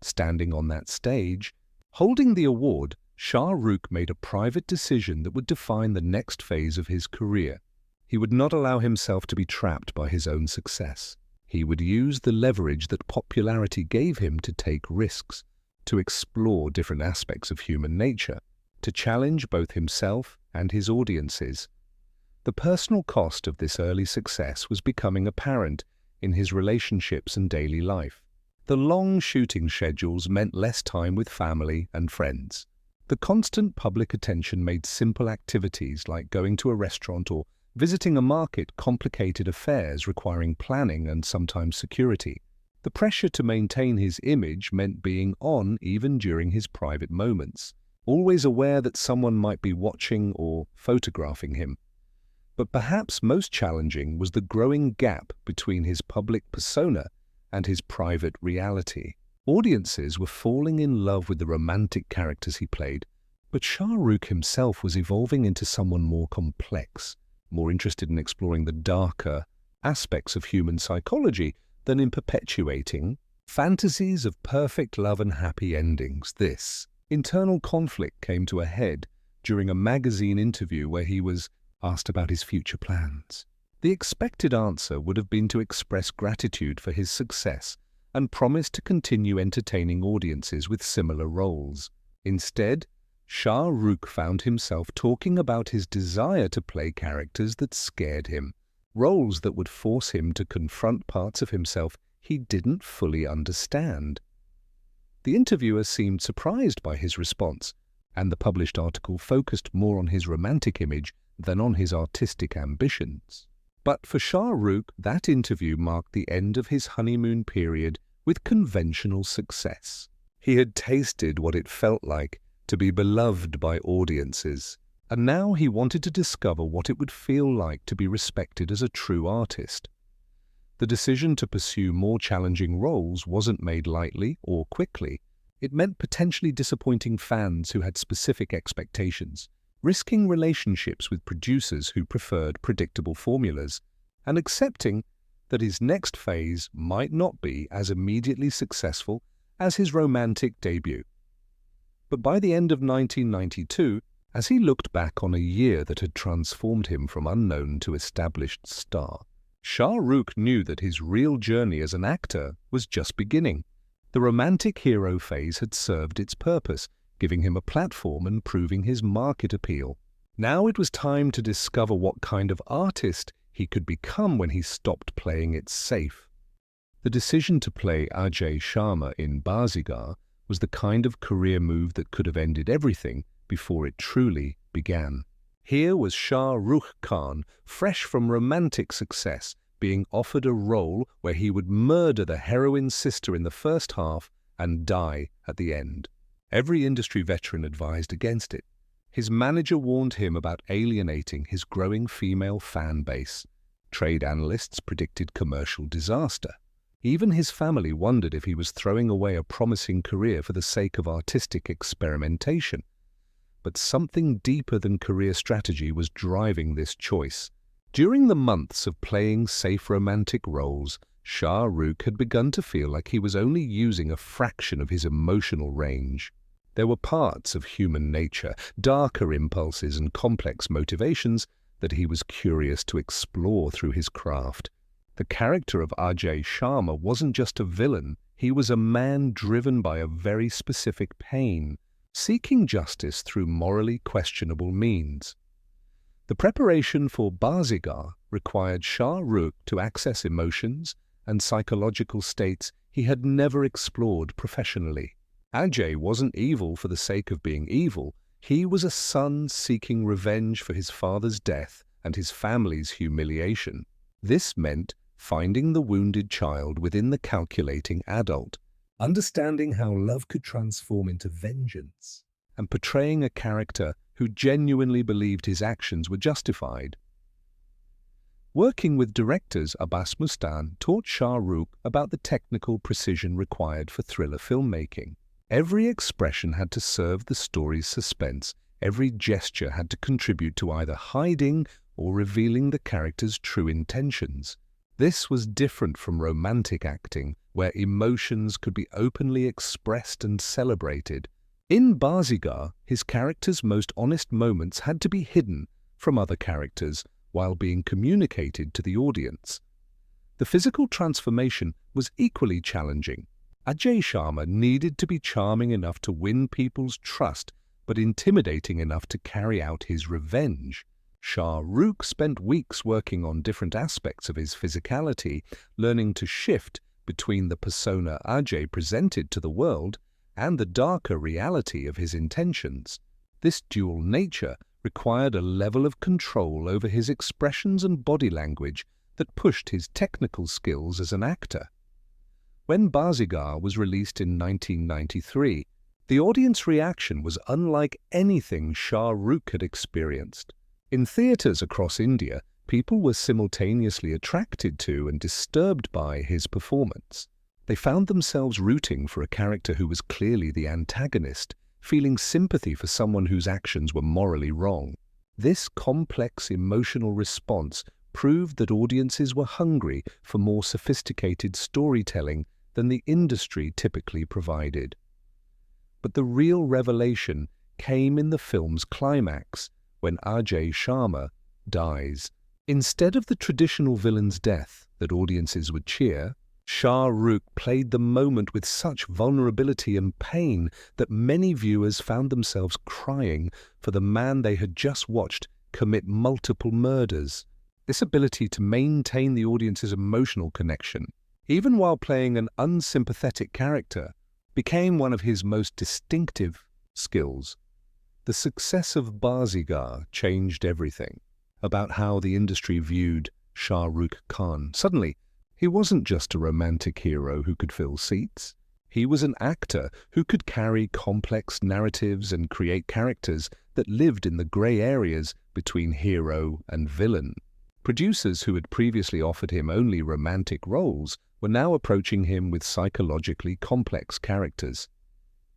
Standing on that stage, holding the award, Shah Rukh made a private decision that would define the next phase of his career. He would not allow himself to be trapped by his own success. He would use the leverage that popularity gave him to take risks, to explore different aspects of human nature, to challenge both himself and his audiences. The personal cost of this early success was becoming apparent in his relationships and daily life. The long shooting schedules meant less time with family and friends. The constant public attention made simple activities like going to a restaurant or visiting a market complicated affairs requiring planning and sometimes security. The pressure to maintain his image meant being on even during his private moments, always aware that someone might be watching or photographing him. But perhaps most challenging was the growing gap between his public persona and his private reality. Audiences were falling in love with the romantic characters he played, but Shah Rukh himself was evolving into someone more complex, more interested in exploring the darker aspects of human psychology than in perpetuating fantasies of perfect love and happy endings. This internal conflict came to a head during a magazine interview where he was asked about his future plans. The expected answer would have been to express gratitude for his success and promise to continue entertaining audiences with similar roles. Instead, Shah Rukh found himself talking about his desire to play characters that scared him, roles that would force him to confront parts of himself he didn't fully understand. The interviewer seemed surprised by his response, and the published article focused more on his romantic image than on his artistic ambitions. But for Shah Rukh, that interview marked the end of his honeymoon period with conventional success. He had tasted what it felt like to be beloved by audiences, and now he wanted to discover what it would feel like to be respected as a true artist. The decision to pursue more challenging roles wasn't made lightly or quickly. It meant potentially disappointing fans who had specific expectations, risking relationships with producers who preferred predictable formulas, and accepting that his next phase might not be as immediately successful as his romantic debut. But by the end of 1992, as he looked back on a year that had transformed him from unknown to established star, Shah Rukh knew that his real journey as an actor was just beginning. The romantic hero phase had served its purpose, giving him a platform and proving his market appeal. Now it was time to discover what kind of artist he could become when he stopped playing it safe. The decision to play Ajay Sharma in Baazigar was the kind of career move that could have ended everything before it truly began. Here was Shah Rukh Khan, fresh from romantic success, being offered a role where he would murder the heroine's sister in the first half and die at the end. Every industry veteran advised against it. His manager warned him about alienating his growing female fan base. Trade analysts predicted commercial disaster. Even his family wondered if he was throwing away a promising career for the sake of artistic experimentation. But something deeper than career strategy was driving this choice. During the months of playing safe romantic roles, Shah Rukh had begun to feel like he was only using a fraction of his emotional range. There were parts of human nature, darker impulses and complex motivations that he was curious to explore through his craft. The character of Ajay Sharma wasn't just a villain, he was a man driven by a very specific pain, seeking justice through morally questionable means. The preparation for Baazigar required Shah Rukh to access emotions and psychological states he had never explored professionally. Ajay wasn't evil for the sake of being evil. He was a son seeking revenge for his father's death and his family's humiliation. This meant finding the wounded child within the calculating adult, understanding how love could transform into vengeance, and portraying a character who genuinely believed his actions were justified. Working with directors Abbas Mustan taught Shah Rukh about the technical precision required for thriller filmmaking. Every expression had to serve the story's suspense. Every gesture had to contribute to either hiding or revealing the character's true intentions. This was different from romantic acting, where emotions could be openly expressed and celebrated. In Baazigar, his character's most honest moments had to be hidden from other characters while being communicated to the audience. The physical transformation was equally challenging. Ajay Sharma needed to be charming enough to win people's trust, but intimidating enough to carry out his revenge. Shah Rukh spent weeks working on different aspects of his physicality, learning to shift between the persona Ajay presented to the world and the darker reality of his intentions. This dual nature required a level of control over his expressions and body language that pushed his technical skills as an actor. When Baazigar was released in 1993, the audience reaction was unlike anything Shah Rukh had experienced. In theatres across India, people were simultaneously attracted to and disturbed by his performance. They found themselves rooting for a character who was clearly the antagonist, feeling sympathy for someone whose actions were morally wrong. This complex emotional response proved that audiences were hungry for more sophisticated storytelling than the industry typically provided. But the real revelation came in the film's climax, when Ajay Sharma dies. Instead of the traditional villain's death that audiences would cheer, Shah Rukh played the moment with such vulnerability and pain that many viewers found themselves crying for the man they had just watched commit multiple murders. This ability to maintain the audience's emotional connection, even while playing an unsympathetic character, became one of his most distinctive skills. The success of Baazigar changed everything about how the industry viewed Shah Rukh Khan. Suddenly, he wasn't just a romantic hero who could fill seats. He was an actor who could carry complex narratives and create characters that lived in the grey areas between hero and villain. Producers who had previously offered him only romantic roles were now approaching him with psychologically complex characters.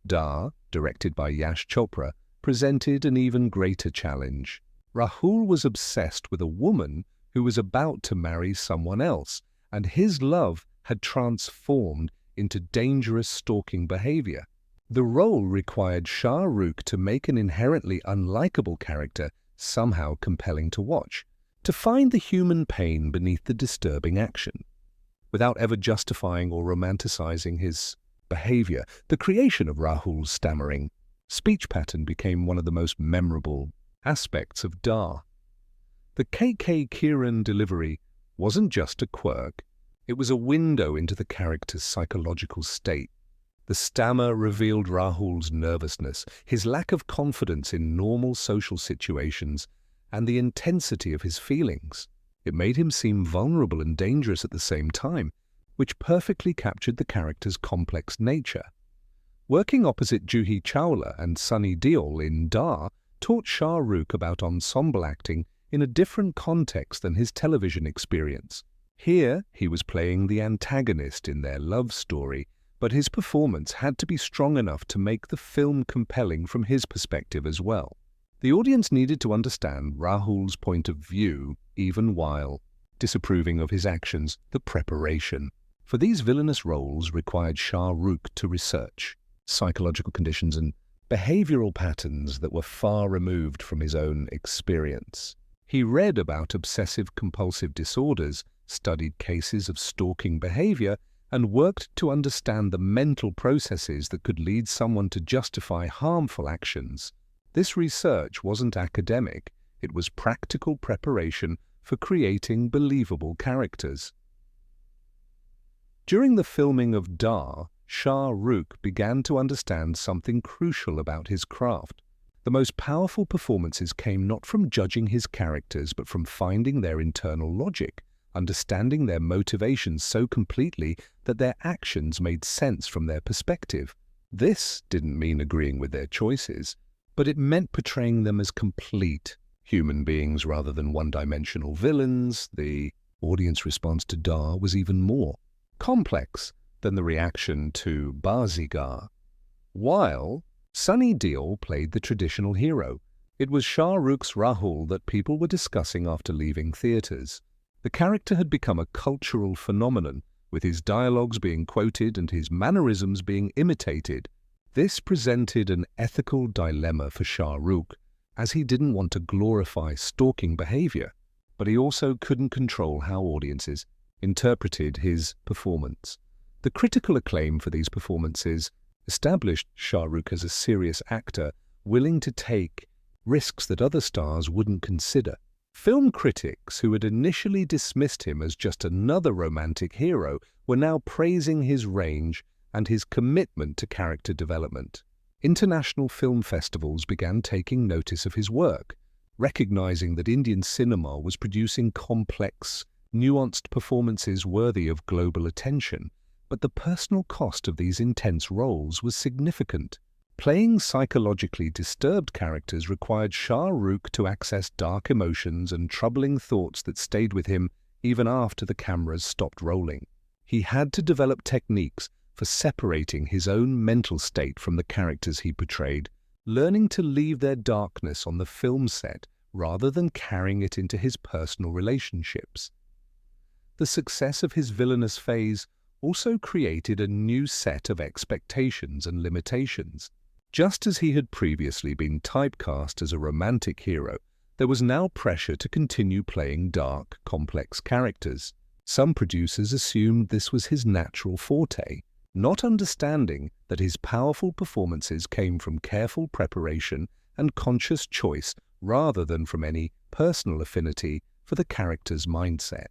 Darr, directed by Yash Chopra, presented an even greater challenge. Rahul was obsessed with a woman who was about to marry someone else, and his love had transformed into dangerous stalking behavior. The role required Shah Rukh to make an inherently unlikable character somehow compelling to watch, to find the human pain beneath the disturbing action. Without ever justifying or romanticizing his behavior, the creation of Rahul's stammering speech pattern became one of the most memorable aspects of Darr. The K.K. Kiran delivery wasn't just a quirk, it was a window into the character's psychological state. The stammer revealed Rahul's nervousness, his lack of confidence in normal social situations, and the intensity of his feelings. It made him seem vulnerable and dangerous at the same time, which perfectly captured the character's complex nature. Working opposite Juhi Chawla and Sunny Deol in Darr taught Shah Rukh about ensemble acting in a different context than his television experience. Here, he was playing the antagonist in their love story, but his performance had to be strong enough to make the film compelling from his perspective as well. The audience needed to understand Rahul's point of view, even while disapproving of his actions. The preparation for these villainous roles required Shah Rukh to research psychological conditions and behavioral patterns that were far removed from his own experience. He read about obsessive-compulsive disorders, studied cases of stalking behavior, and worked to understand the mental processes that could lead someone to justify harmful actions. This research wasn't academic, It was practical preparation for creating believable characters. During the filming of Darr, Shah Rukh began to understand something crucial about his craft. The most powerful performances came not from judging his characters, but from finding their internal logic, understanding their motivations so completely that their actions made sense from their perspective. This didn't mean agreeing with their choices, but it meant portraying them as complete human beings rather than one-dimensional villains. The audience response to Darr was even more complex than the reaction to Baazigar. While Sunny Deol played the traditional hero, it was Shah Rukh's Rahul that people were discussing after leaving theatres. The character had become a cultural phenomenon, with his dialogues being quoted and his mannerisms being imitated. This presented an ethical dilemma for Shah Rukh, as he didn't want to glorify stalking behavior, but he also couldn't control how audiences interpreted his performance. The critical acclaim for these performances established Shah Rukh as a serious actor, willing to take risks that other stars wouldn't consider. Film critics, who had initially dismissed him as just another romantic hero, were now praising his range and his commitment to character development. International film festivals began taking notice of his work, recognizing that Indian cinema was producing complex, nuanced performances worthy of global attention. But the personal cost of these intense roles was significant. Playing psychologically disturbed characters required Shah Rukh to access dark emotions and troubling thoughts that stayed with him even after the cameras stopped rolling. He had to develop techniques for separating his own mental state from the characters he portrayed, learning to leave their darkness on the film set rather than carrying it into his personal relationships. The success of his villainous phase also created a new set of expectations and limitations. Just as he had previously been typecast as a romantic hero, there was now pressure to continue playing dark, complex characters. Some producers assumed this was his natural forte, not understanding that his powerful performances came from careful preparation and conscious choice rather than from any personal affinity for the character's mindset.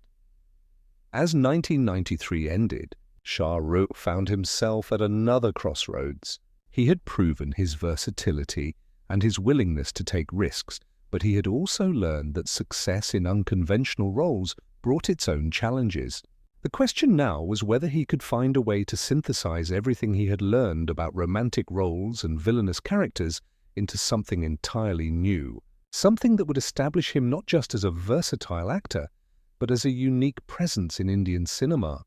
As 1993 ended, Shah Rukh found himself at another crossroads. He had proven his versatility and his willingness to take risks, but he had also learned that success in unconventional roles brought its own challenges. The question now was whether he could find a way to synthesize everything he had learned about romantic roles and villainous characters into something entirely new, something that would establish him not just as a versatile actor, but as a unique presence in Indian cinema.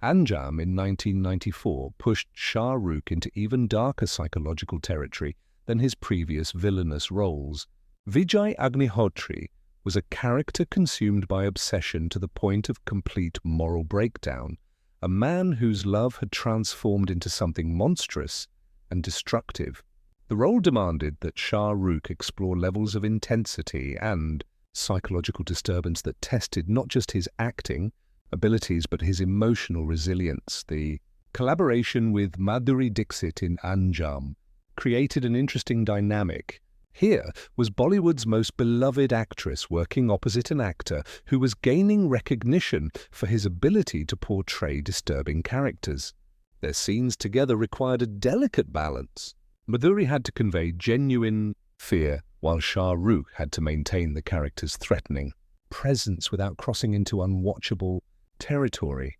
Anjaam in 1994 pushed Shah Rukh into even darker psychological territory than his previous villainous roles. Vijay Agnihotri was a character consumed by obsession to the point of complete moral breakdown, a man whose love had transformed into something monstrous and destructive. The role demanded that Shah Rukh explore levels of intensity and psychological disturbance that tested not just his acting abilities but his emotional resilience. The collaboration with Madhuri Dixit in Anjaam created an interesting dynamic. Here was Bollywood's most beloved actress working opposite an actor who was gaining recognition for his ability to portray disturbing characters. Their scenes together required a delicate balance. Madhuri had to convey genuine fear, while Shah Rukh had to maintain the character's threatening presence without crossing into unwatchable territory.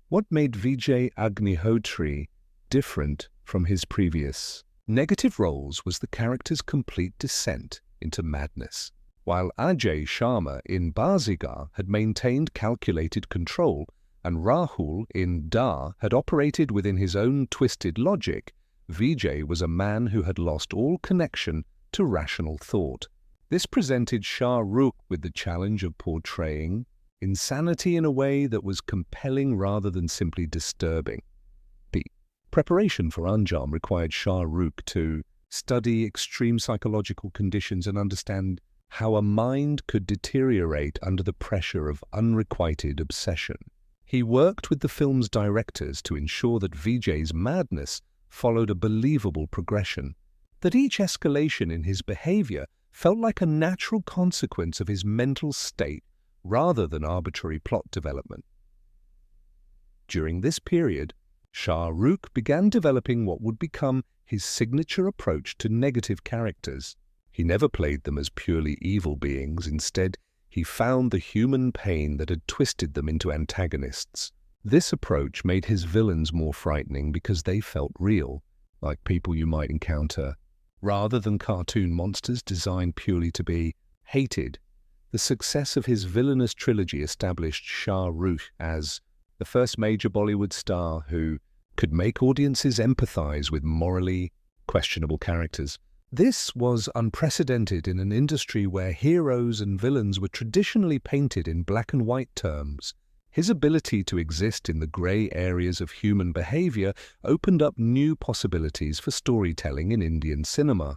What made Vijay Agnihotri different from his previous negative roles was the character's complete descent into madness. While Ajay Sharma in Baazigar had maintained calculated control and Rahul in Darr had operated within his own twisted logic, Vijay was a man who had lost all connection to rational thought. This presented Shah Rukh with the challenge of portraying insanity in a way that was compelling rather than simply disturbing. The preparation for Anjaam required Shah Rukh to study extreme psychological conditions and understand how a mind could deteriorate under the pressure of unrequited obsession. He worked with the film's directors to ensure that Vijay's madness followed a believable progression, that each escalation in his behavior felt like a natural consequence of his mental state rather than arbitrary plot development. During this period, Shah Rukh began developing what would become his signature approach to negative characters. He never played them as purely evil beings. Instead, he found the human pain that had twisted them into antagonists. This approach made his villains more frightening because they felt real, like people you might encounter, rather than cartoon monsters designed purely to be hated. The success of his villainous trilogy established Shah Rukh as the first major Bollywood star who could make audiences empathize with morally questionable characters. This was unprecedented in an industry where heroes and villains were traditionally painted in black and white terms. His ability to exist in the grey areas of human behavior opened up new possibilities for storytelling in Indian cinema.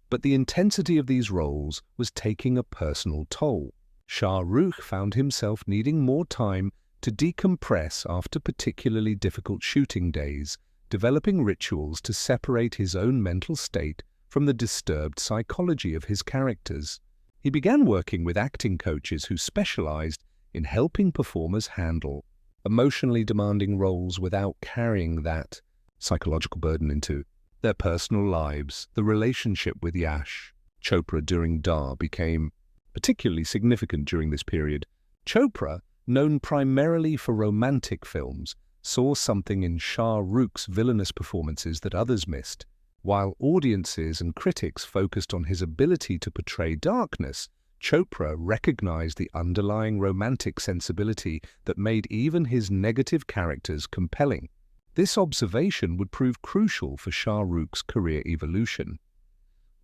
But the intensity of these roles was taking a personal toll. Shah Rukh found himself needing more time to decompress after particularly difficult shooting days, developing rituals to separate his own mental state from the disturbed psychology of his characters. He began working with acting coaches who specialized in helping performers handle emotionally demanding roles without carrying that psychological burden into their personal lives. The relationship with Yash Chopra during Darr became particularly significant during this period. Chopra, known primarily for romantic films, saw something in Shah Rukh's villainous performances that others missed. While audiences and critics focused on his ability to portray darkness, Chopra recognized the underlying romantic sensibility that made even his negative characters compelling. This observation would prove crucial for Shah Rukh's career evolution.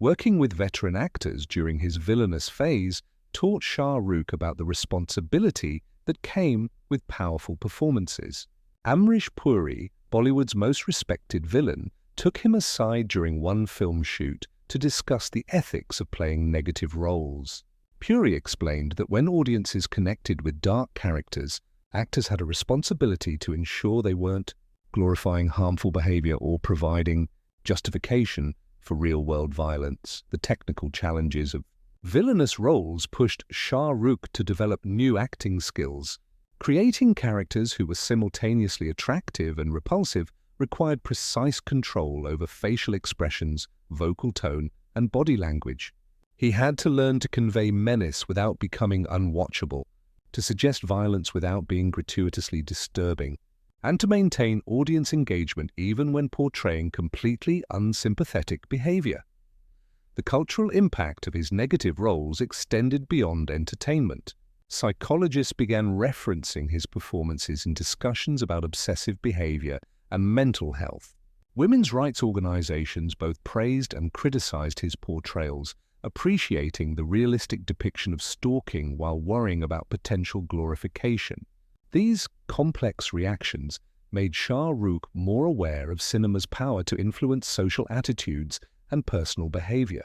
Working with veteran actors during his villainous phase taught Shah Rukh about the responsibility that came with powerful performances. Amrish Puri, Bollywood's most respected villain, took him aside during one film shoot to discuss the ethics of playing negative roles. Puri explained that when audiences connected with dark characters, actors had a responsibility to ensure they weren't glorifying harmful behavior or providing justification for real-world violence. The technical challenges of villainous roles pushed Shah Rukh to develop new acting skills. Creating characters who were simultaneously attractive and repulsive required precise control over facial expressions, vocal tone, and body language. He had to learn to convey menace without becoming unwatchable, to suggest violence without being gratuitously disturbing, and to maintain audience engagement even when portraying completely unsympathetic behavior. The cultural impact of his negative roles extended beyond entertainment. Psychologists began referencing his performances in discussions about obsessive behavior and mental health. Women's rights organizations both praised and criticized his portrayals, appreciating the realistic depiction of stalking while worrying about potential glorification. These complex reactions made Shah Rukh more aware of cinema's power to influence social attitudes and personal behavior.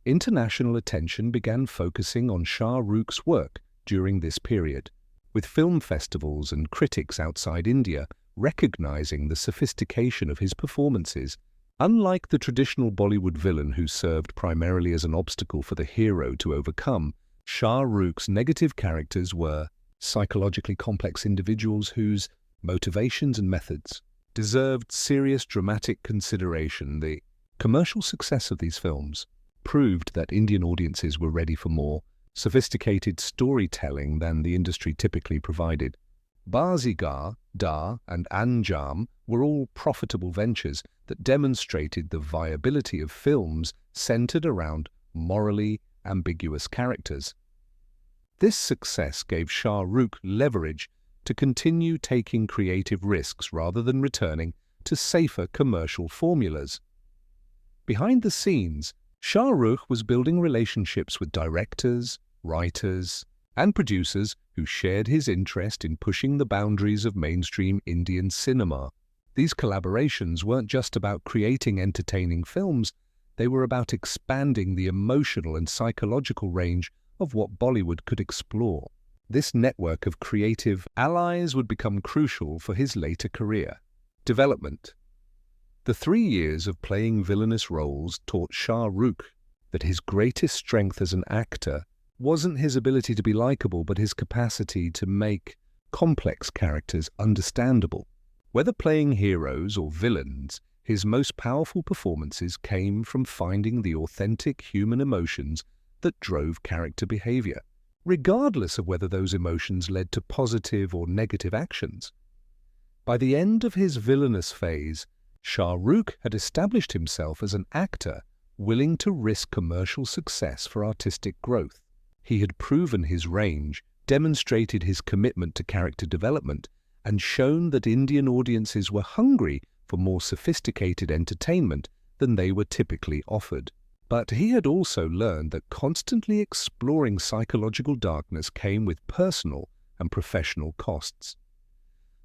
International attention began focusing on Shah Rukh's work during this period, with film festivals and critics outside India recognizing the sophistication of his performances. Unlike the traditional Bollywood villain who served primarily as an obstacle for the hero to overcome, Shah Rukh's negative characters were psychologically complex individuals whose motivations and methods deserved serious dramatic consideration. The commercial success of these films proved that Indian audiences were ready for more sophisticated storytelling than the industry typically provided. Baazigar, Darr, and Anjaam were all profitable ventures that demonstrated the viability of films centered around morally ambiguous characters. This success gave Shah Rukh leverage to continue taking creative risks rather than returning to safer commercial formulas. Behind the scenes, Shah Rukh was building relationships with directors, writers, and producers who shared his interest in pushing the boundaries of mainstream Indian cinema. These collaborations weren't just about creating entertaining films, they were about expanding the emotional and psychological range of what Bollywood could explore. This network of creative allies would become crucial for his later career. Development. The 3 years of playing villainous roles taught Shah Rukh that his greatest strength as an actor wasn't his ability to be likable, but his capacity to make complex characters understandable. Whether playing heroes or villains, his most powerful performances came from finding the authentic human emotions that drove character behavior, regardless of whether those emotions led to positive or negative actions. By the end of his villainous phase, Shah Rukh had established himself as an actor willing to risk commercial success for artistic growth. He had proven his range, demonstrated his commitment to character development, and shown that Indian audiences were hungry for more sophisticated entertainment than they were typically offered. But he had also learned that constantly exploring psychological darkness came with personal and professional costs.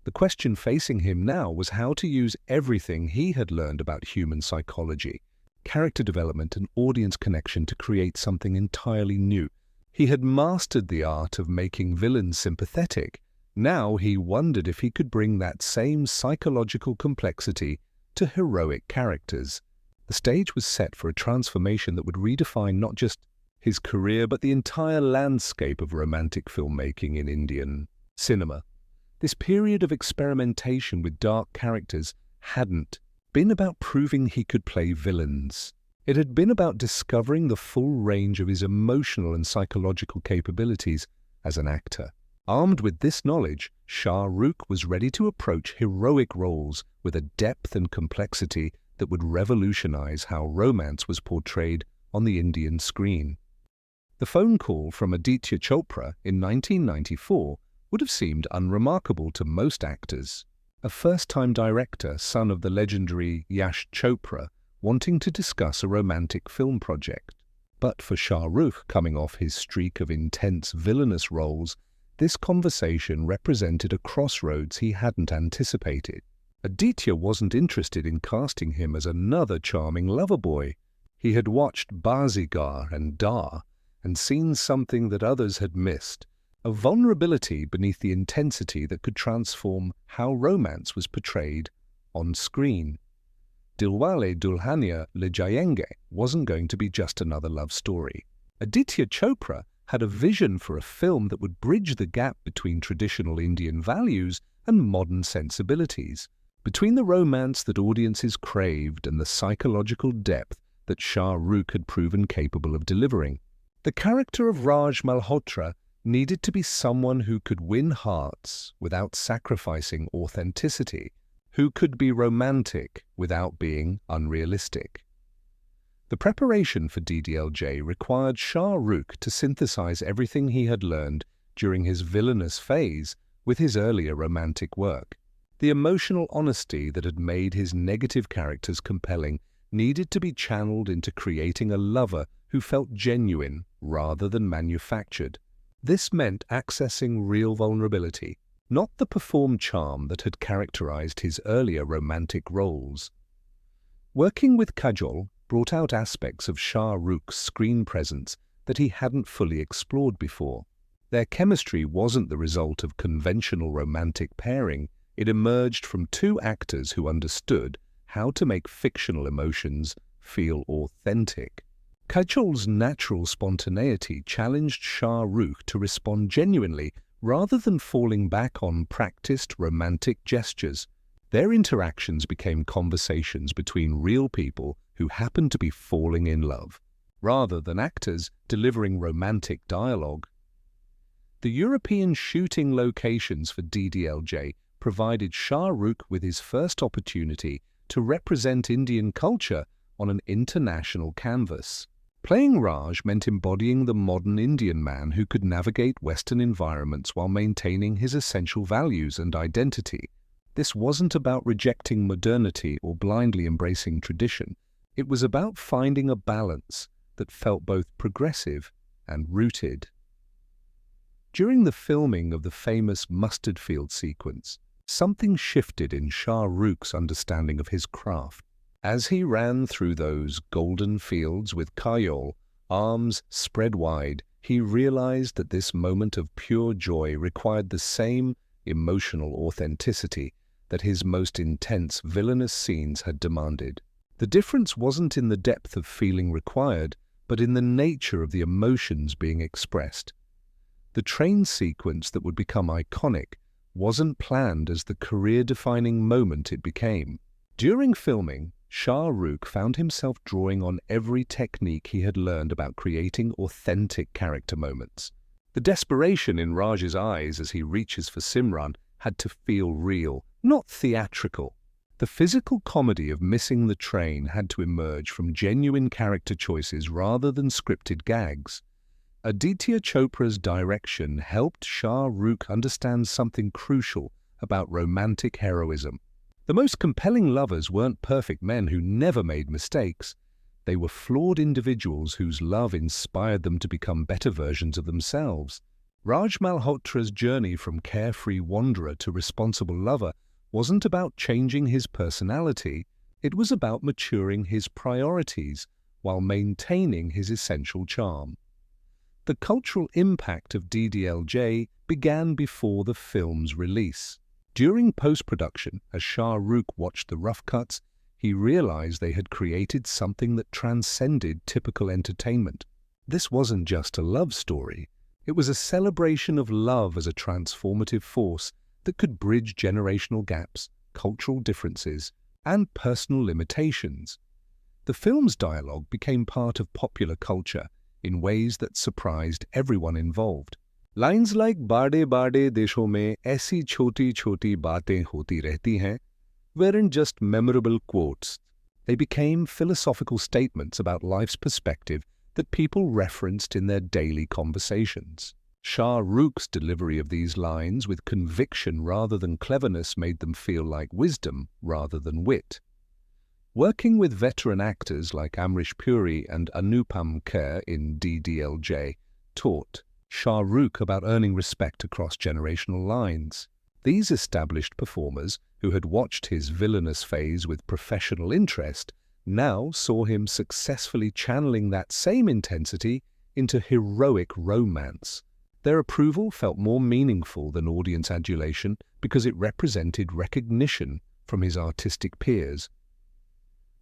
The question facing him now was how to use everything he had learned about human psychology, character development, and audience connection to create something entirely new. He had mastered the art of making villains sympathetic. Now he wondered if he could bring that same psychological complexity to heroic characters. The stage was set for a transformation that would redefine not just his career but the entire landscape of romantic filmmaking in Indian cinema. This period of experimentation with dark characters hadn't been about proving he could play villains. It had been about discovering the full range of his emotional and psychological capabilities as an actor. Armed with this knowledge, Shah Rukh was ready to approach heroic roles with a depth and complexity that would revolutionize how romance was portrayed on the Indian screen. The phone call from Aditya Chopra in 1994 would have seemed unremarkable to most actors. A first-time director, son of the legendary Yash Chopra, wanting to discuss a romantic film project. But for Shah Rukh, coming off his streak of intense villainous roles, this conversation represented a crossroads he hadn't anticipated. Aditya wasn't interested in casting him as another charming lover boy. He had watched Baazigar and Darr and seen something that others had missed, a vulnerability beneath the intensity that could transform how romance was portrayed on screen. Dilwale Dulhania Le Jayenge wasn't going to be just another love story. Aditya Chopra had a vision for a film that would bridge the gap between traditional Indian values and modern sensibilities, between the romance that audiences craved and the psychological depth that Shah Rukh had proven capable of delivering. The character of Raj Malhotra needed to be someone who could win hearts without sacrificing authenticity, who could be romantic without being unrealistic. The preparation for DDLJ required Shah Rukh to synthesize everything he had learned during his villainous phase with his earlier romantic work. The emotional honesty that had made his negative characters compelling needed to be channeled into creating a lover who felt genuine rather than manufactured. This meant accessing real vulnerability, not the performed charm that had characterized his earlier romantic roles. Working with Kajol brought out aspects of Shah Rukh's screen presence that he hadn't fully explored before. Their chemistry wasn't the result of conventional romantic pairing. It emerged from two actors who understood how to make fictional emotions feel authentic. Kajol's natural spontaneity challenged Shah Rukh to respond genuinely rather than falling back on practiced romantic gestures. Their interactions became conversations between real people who happened to be falling in love, rather than actors delivering romantic dialogue. The European shooting locations for DDLJ provided Shah Rukh with his first opportunity to represent Indian culture on an international canvas. Playing Raj meant embodying the modern Indian man who could navigate Western environments while maintaining his essential values and identity. This wasn't about rejecting modernity or blindly embracing tradition. It was about finding a balance that felt both progressive and rooted. During the filming of the famous mustard field sequence, something shifted in Shah Rukh's understanding of his craft. As he ran through those golden fields with Kajol, arms spread wide, he realized that this moment of pure joy required the same emotional authenticity that his most intense villainous scenes had demanded. The difference wasn't in the depth of feeling required, but in the nature of the emotions being expressed. The train sequence that would become iconic wasn't planned as the career-defining moment it became. During filming, Shah Rukh found himself drawing on every technique he had learned about creating authentic character moments. The desperation in Raj's eyes as he reaches for Simran had to feel real, not theatrical. The physical comedy of missing the train had to emerge from genuine character choices rather than scripted gags. Aditya Chopra's direction helped Shah Rukh understand something crucial about romantic heroism. The most compelling lovers weren't perfect men who never made mistakes. They were flawed individuals whose love inspired them to become better versions of themselves. Raj Malhotra's journey from carefree wanderer to responsible lover wasn't about changing his personality, it was about maturing his priorities while maintaining his essential charm. The cultural impact of DDLJ began before the film's release. During post-production, as Shah Rukh watched the rough cuts, he realized they had created something that transcended typical entertainment. This wasn't just a love story. It was a celebration of love as a transformative force that could bridge generational gaps, cultural differences, and personal limitations. The film's dialogue became part of popular culture in ways that surprised everyone involved. Lines like "Bade bade deshon mein aisi choti choti baatein hoti rehti hain" weren't just memorable quotes. They became philosophical statements about life's perspective that people referenced in their daily conversations. Shah Rukh's delivery of these lines with conviction rather than cleverness made them feel like wisdom rather than wit. Working with veteran actors like Amrish Puri and Anupam Kher in DDLJ taught Shah Rukh about earning respect across generational lines. These established performers, who had watched his villainous phase with professional interest, now saw him successfully channeling that same intensity into heroic romance. Their approval felt more meaningful than audience adulation because it represented recognition from his artistic peers.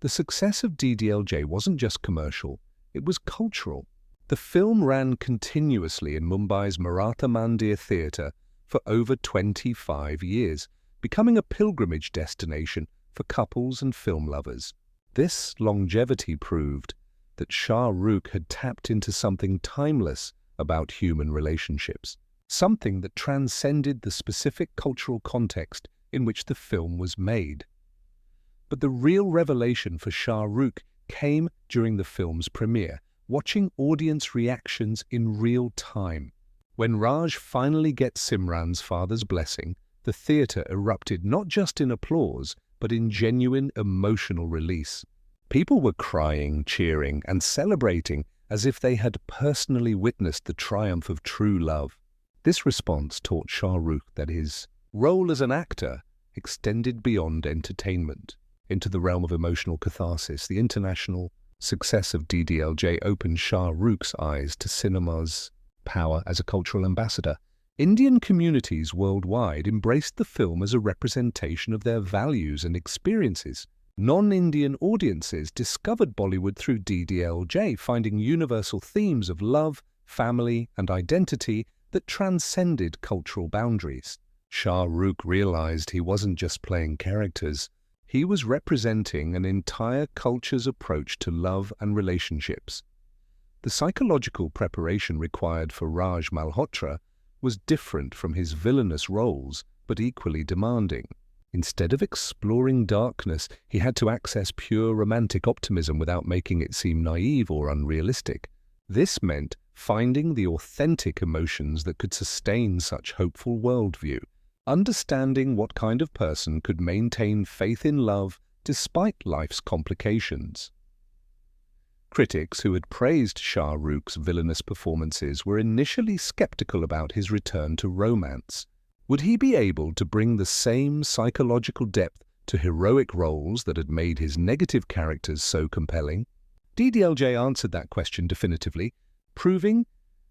The success of DDLJ wasn't just commercial, it was cultural. The film ran continuously in Mumbai's Maratha Mandir Theatre for over 25 years, becoming a pilgrimage destination for couples and film lovers. This longevity proved that Shah Rukh had tapped into something timeless about human relationships, something that transcended the specific cultural context in which the film was made. But the real revelation for Shah Rukh came during the film's premiere, watching audience reactions in real time. When Raj finally gets Simran's father's blessing, the theatre erupted not just in applause, but in genuine emotional release. People were crying, cheering, and celebrating as if they had personally witnessed the triumph of true love. This response taught Shah Rukh that his role as an actor extended beyond entertainment into the realm of emotional catharsis. The international success of DDLJ opened Shah Rukh's eyes to cinema's power as a cultural ambassador. Indian communities worldwide embraced the film as a representation of their values and experiences. Non-Indian audiences discovered Bollywood through DDLJ, finding universal themes of love, family, and identity that transcended cultural boundaries. Shah Rukh realized he wasn't just playing characters, he was representing an entire culture's approach to love and relationships. The psychological preparation required for Raj Malhotra was different from his villainous roles, but equally demanding. Instead of exploring darkness, he had to access pure romantic optimism without making it seem naive or unrealistic. This meant finding the authentic emotions that could sustain such hopeful worldview, understanding what kind of person could maintain faith in love despite life's complications. Critics who had praised Shah Rukh's villainous performances were initially skeptical about his return to romance. Would he be able to bring the same psychological depth to heroic roles that had made his negative characters so compelling? DDLJ answered that question definitively, proving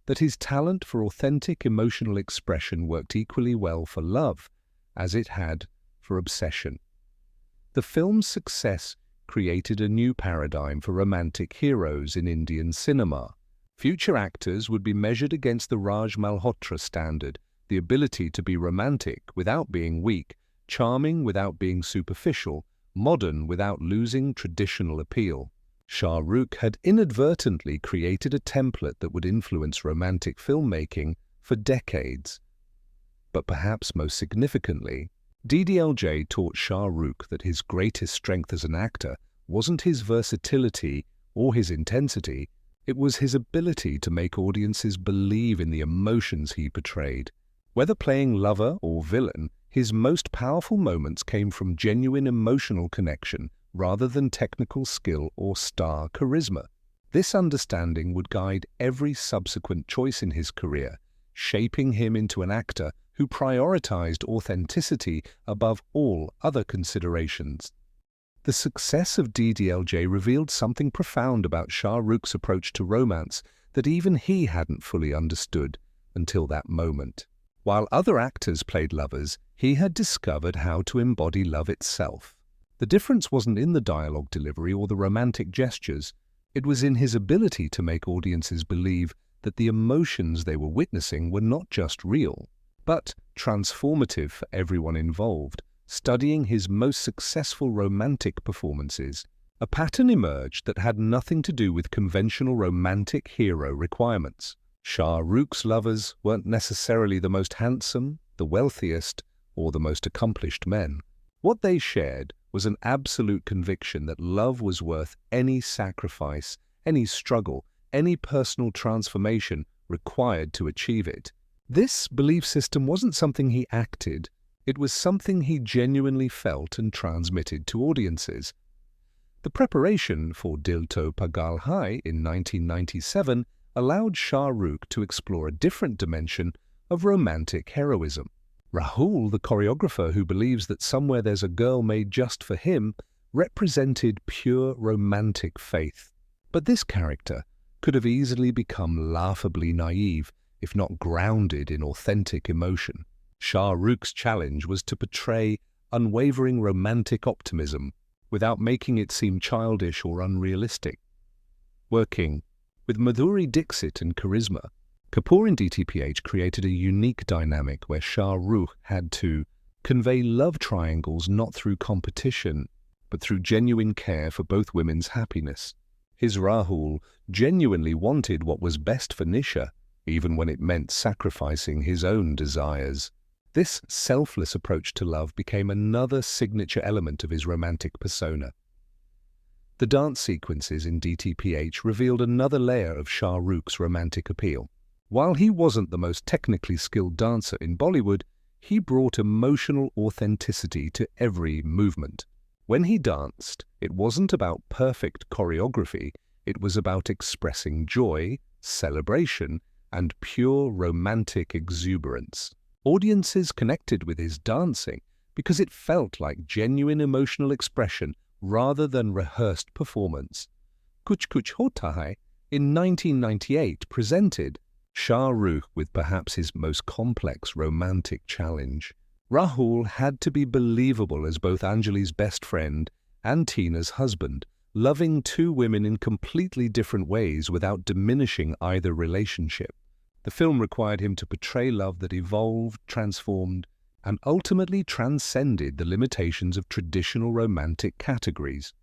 that his talent for authentic emotional expression worked equally well for love as it had for obsession. The film's success created a new paradigm for romantic heroes in Indian cinema. Future actors would be measured against the Raj Malhotra standard, the ability to be romantic without being weak, charming without being superficial, modern without losing traditional appeal. Shah Rukh had inadvertently created a template that would influence romantic filmmaking for decades. But perhaps most significantly, DDLJ taught Shah Rukh that his greatest strength as an actor wasn't his versatility or his intensity, it was his ability to make audiences believe in the emotions he portrayed. Whether playing lover or villain, his most powerful moments came from genuine emotional connection rather than technical skill or star charisma. This understanding would guide every subsequent choice in his career, shaping him into an actor who prioritized authenticity above all other considerations. The success of DDLJ revealed something profound about Shah Rukh's approach to romance that even he hadn't fully understood until that moment. While other actors played lovers, he had discovered how to embody love itself. The difference wasn't in the dialogue delivery or the romantic gestures, it was in his ability to make audiences believe that the emotions they were witnessing were not just real, but transformative for everyone involved. Studying his most successful romantic performances, a pattern emerged that had nothing to do with conventional romantic hero requirements. Shah Rukh's lovers weren't necessarily the most handsome, the wealthiest, or the most accomplished men. What they shared was an absolute conviction that love was worth any sacrifice, any struggle, any personal transformation required to achieve it. This belief system wasn't something he acted, it was something he genuinely felt and transmitted to audiences. The preparation for Dil To Pagal Hai in 1997 allowed Shah Rukh to explore a different dimension of romantic heroism. Rahul, the choreographer who believes that somewhere there's a girl made just for him, represented pure romantic faith. But this character could have easily become laughably naive, if not grounded in authentic emotion. Shah Rukh's challenge was to portray unwavering romantic optimism without making it seem childish or unrealistic. Working with Madhuri Dixit and charisma, Kapoor in DTPH created a unique dynamic where Shah Rukh had to convey love triangles not through competition, but through genuine care for both women's happiness. His Rahul genuinely wanted what was best for Nisha, even when it meant sacrificing his own desires. This selfless approach to love became another signature element of his romantic persona. The dance sequences in DTPH revealed another layer of Shah Rukh's romantic appeal. While he wasn't the most technically skilled dancer in Bollywood, he brought emotional authenticity to every movement. When he danced, it wasn't about perfect choreography, it was about expressing joy, celebration, and pure romantic exuberance. Audiences connected with his dancing because it felt like genuine emotional expression rather than rehearsed performance. Kuch Kuch Hota Hai in 1998 presented Shah Rukh with perhaps his most complex romantic challenge. Rahul had to be believable as both Anjali's best friend and Tina's husband, loving two women in completely different ways without diminishing either relationship. The film required him to portray love that evolved, transformed, and ultimately transcended the limitations of traditional romantic categories.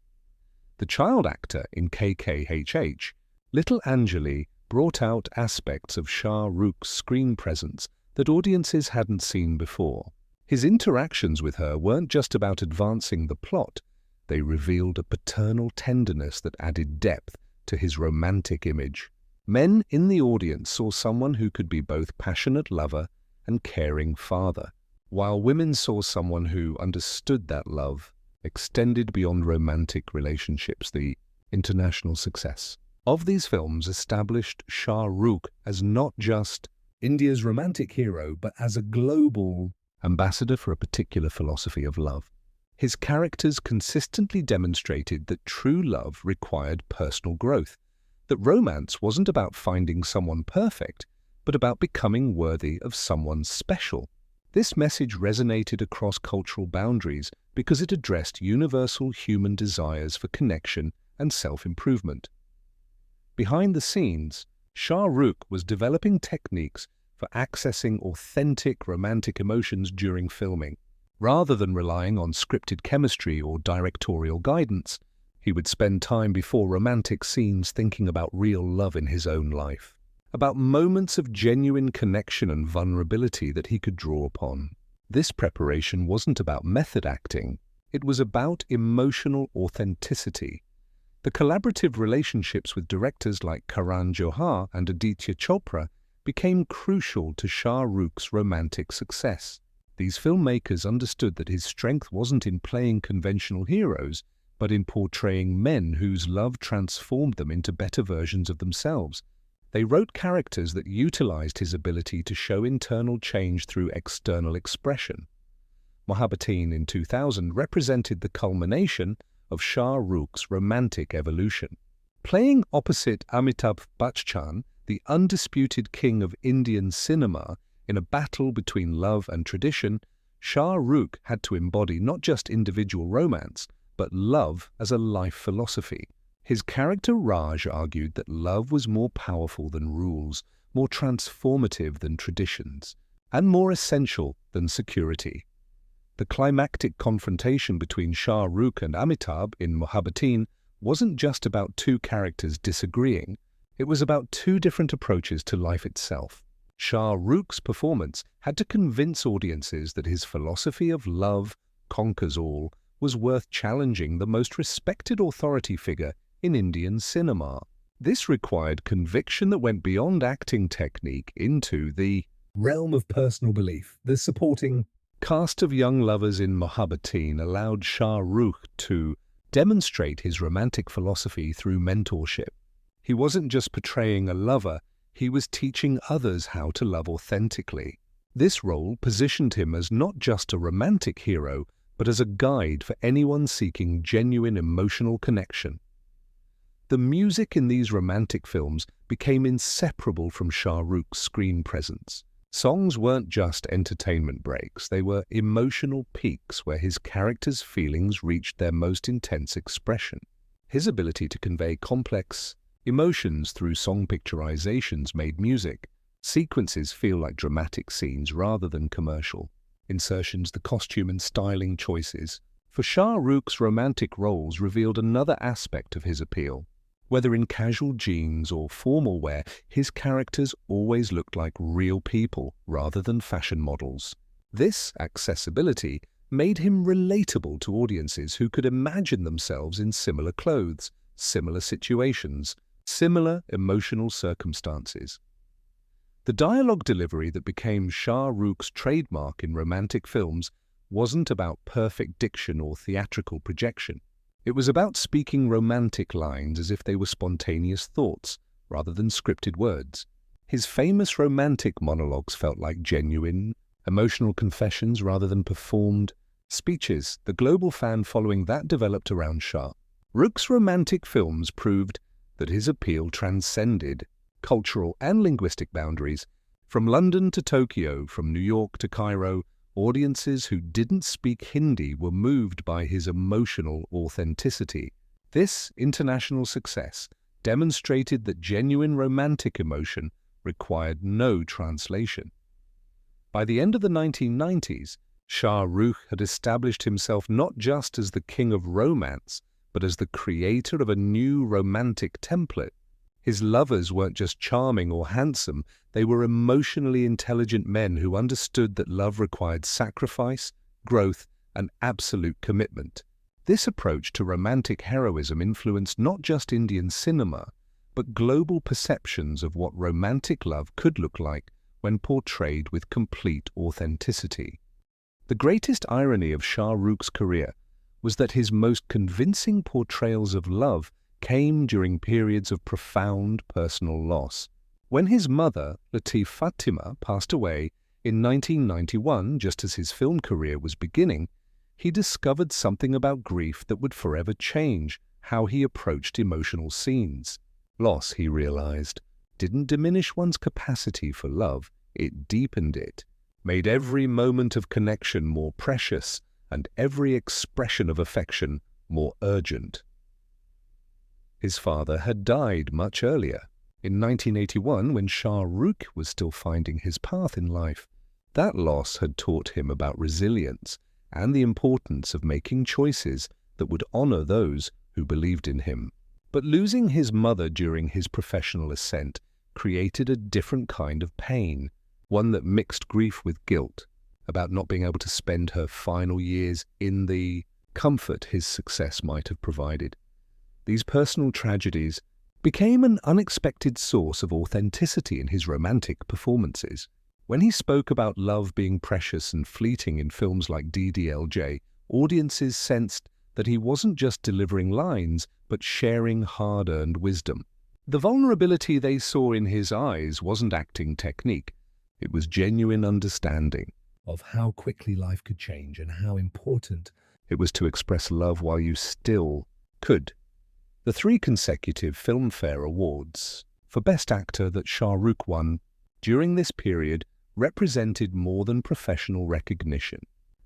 The child actor in KKHH, Little Anjali, brought out aspects of Shah Rukh's screen presence that audiences hadn't seen before. His interactions with her weren't just about advancing the plot, they revealed a paternal tenderness that added depth to his romantic image. Men in the audience saw someone who could be both passionate lover and caring father, while women saw someone who understood that love extended beyond romantic relationships. The international success of these films established Shah Rukh as not just India's romantic hero, but as a global ambassador for a particular philosophy of love. His characters consistently demonstrated that true love required personal growth, that romance wasn't about finding someone perfect, but about becoming worthy of someone special. This message resonated across cultural boundaries, because it addressed universal human desires for connection and self-improvement. Behind the scenes, Shah Rukh was developing techniques for accessing authentic romantic emotions during filming. Rather than relying on scripted chemistry or directorial guidance, he would spend time before romantic scenes thinking about real love in his own life, about moments of genuine connection and vulnerability that he could draw upon. This preparation wasn't about method acting, it was about emotional authenticity. The collaborative relationships with directors like Karan Johar and Aditya Chopra became crucial to Shah Rukh's romantic success. These filmmakers understood that his strength wasn't in playing conventional heroes, but in portraying men whose love transformed them into better versions of themselves. They wrote characters that utilized his ability to show internal change through external expression. Mohabbateen in 2000 represented the culmination of Shah Rukh's romantic evolution. Playing opposite Amitabh Bachchan, the undisputed king of Indian cinema, in a battle between love and tradition, Shah Rukh had to embody not just individual romance, but love as a life philosophy. His character Raj argued that love was more powerful than rules, more transformative than traditions, and more essential than security. The climactic confrontation between Shah Rukh and Amitabh in Mohabbateen wasn't just about two characters disagreeing, it was about two different approaches to life itself. Shah Rukh's performance had to convince audiences that his philosophy of love conquers all was worth challenging the most respected authority figure in Indian cinema. This required conviction that went beyond acting technique into the realm of personal belief. The supporting cast of young lovers in Mohabbateen allowed Shah Rukh to demonstrate his romantic philosophy through mentorship. He wasn't just portraying a lover, he was teaching others how to love authentically. This role positioned him as not just a romantic hero, but as a guide for anyone seeking genuine emotional connection. The music in these romantic films became inseparable from Shah Rukh's screen presence. Songs weren't just entertainment breaks, they were emotional peaks where his characters' feelings reached their most intense expression. His ability to convey complex emotions through song picturizations made music sequences feel like dramatic scenes rather than commercial. Insertions, the costume and styling choices for Shah Rukh's romantic roles revealed another aspect of his appeal. Whether in casual jeans or formal wear, his characters always looked like real people rather than fashion models. This accessibility made him relatable to audiences who could imagine themselves in similar clothes, similar situations, similar emotional circumstances. The dialogue delivery that became Shah Rukh's trademark in romantic films wasn't about perfect diction or theatrical projection. It was about speaking romantic lines as if they were spontaneous thoughts, rather than scripted words. His famous romantic monologues felt like genuine, emotional confessions rather than performed speeches. The global fan following that developed around Shah. Rukh's romantic films proved that his appeal transcended cultural and linguistic boundaries. From London to Tokyo, from New York to Cairo, audiences who didn't speak Hindi were moved by his emotional authenticity. This international success demonstrated that genuine romantic emotion required no translation. By the end of the 1990s, Shah Rukh had established himself not just as the king of romance, but as the creator of a new romantic template. His lovers weren't just charming or handsome, they were emotionally intelligent men who understood that love required sacrifice, growth, and absolute commitment. This approach to romantic heroism influenced not just Indian cinema, but global perceptions of what romantic love could look like when portrayed with complete authenticity. The greatest irony of Shah Rukh's career was that his most convincing portrayals of love came during periods of profound personal loss. When his mother, Latif Fatima, passed away in 1991, just as his film career was beginning, he discovered something about grief that would forever change how he approached emotional scenes. Loss, he realized, didn't diminish one's capacity for love, it deepened it, made every moment of connection more precious, and every expression of affection more urgent. His father had died much earlier, in 1981, when Shah Rukh was still finding his path in life. That loss had taught him about resilience and the importance of making choices that would honor those who believed in him. But losing his mother during his professional ascent created a different kind of pain, one that mixed grief with guilt about not being able to spend her final years in the comfort his success might have provided. These personal tragedies became an unexpected source of authenticity in his romantic performances. When he spoke about love being precious and fleeting in films like DDLJ, audiences sensed that he wasn't just delivering lines, but sharing hard-earned wisdom. The vulnerability they saw in his eyes wasn't acting technique. It was genuine understanding of how quickly life could change and how important it was to express love while you still could. The 3 consecutive Filmfare Awards for Best Actor that Shah Rukh won during this period represented more than professional recognition.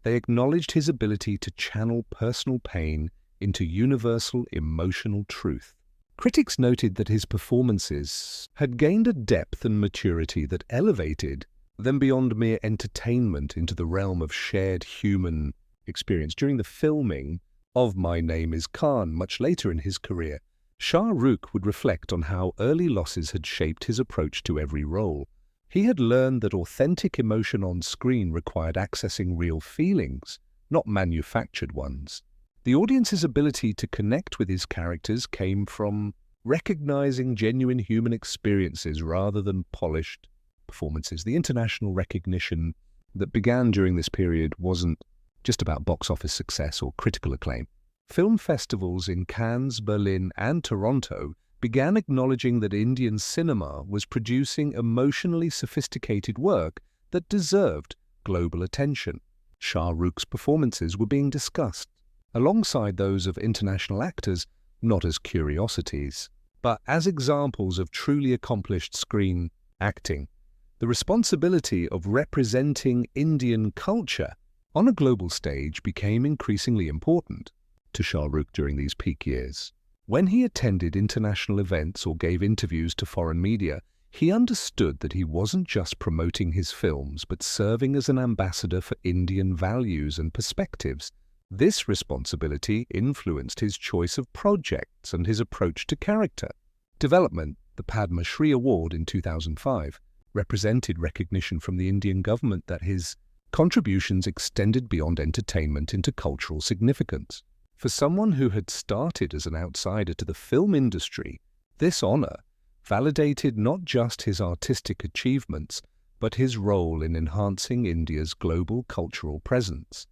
They acknowledged his ability to channel personal pain into universal emotional truth. Critics noted that his performances had gained a depth and maturity that elevated them beyond mere entertainment into the realm of shared human experience. During the filming of My Name is Khan, much later in his career, Shah Rukh would reflect on how early losses had shaped his approach to every role. He had learned that authentic emotion on screen required accessing real feelings, not manufactured ones. The audience's ability to connect with his characters came from recognizing genuine human experiences rather than polished performances. The international recognition that began during this period wasn't just about box office success or critical acclaim. Film festivals in Cannes, Berlin, and Toronto began acknowledging that Indian cinema was producing emotionally sophisticated work that deserved global attention. Shah Rukh's performances were being discussed alongside those of international actors, not as curiosities, but as examples of truly accomplished screen acting. The responsibility of representing Indian culture on a global stage became increasingly important to Shah Rukh during these peak years. When he attended international events or gave interviews to foreign media, he understood that he wasn't just promoting his films, but serving as an ambassador for Indian values and perspectives. This responsibility influenced his choice of projects and his approach to character development. The Padma Shri Award in 2005 represented recognition from the Indian government that his contributions extended beyond entertainment into cultural significance. For someone who had started as an outsider to the film industry, this honor validated not just his artistic achievements, but his role in enhancing India's global cultural presence.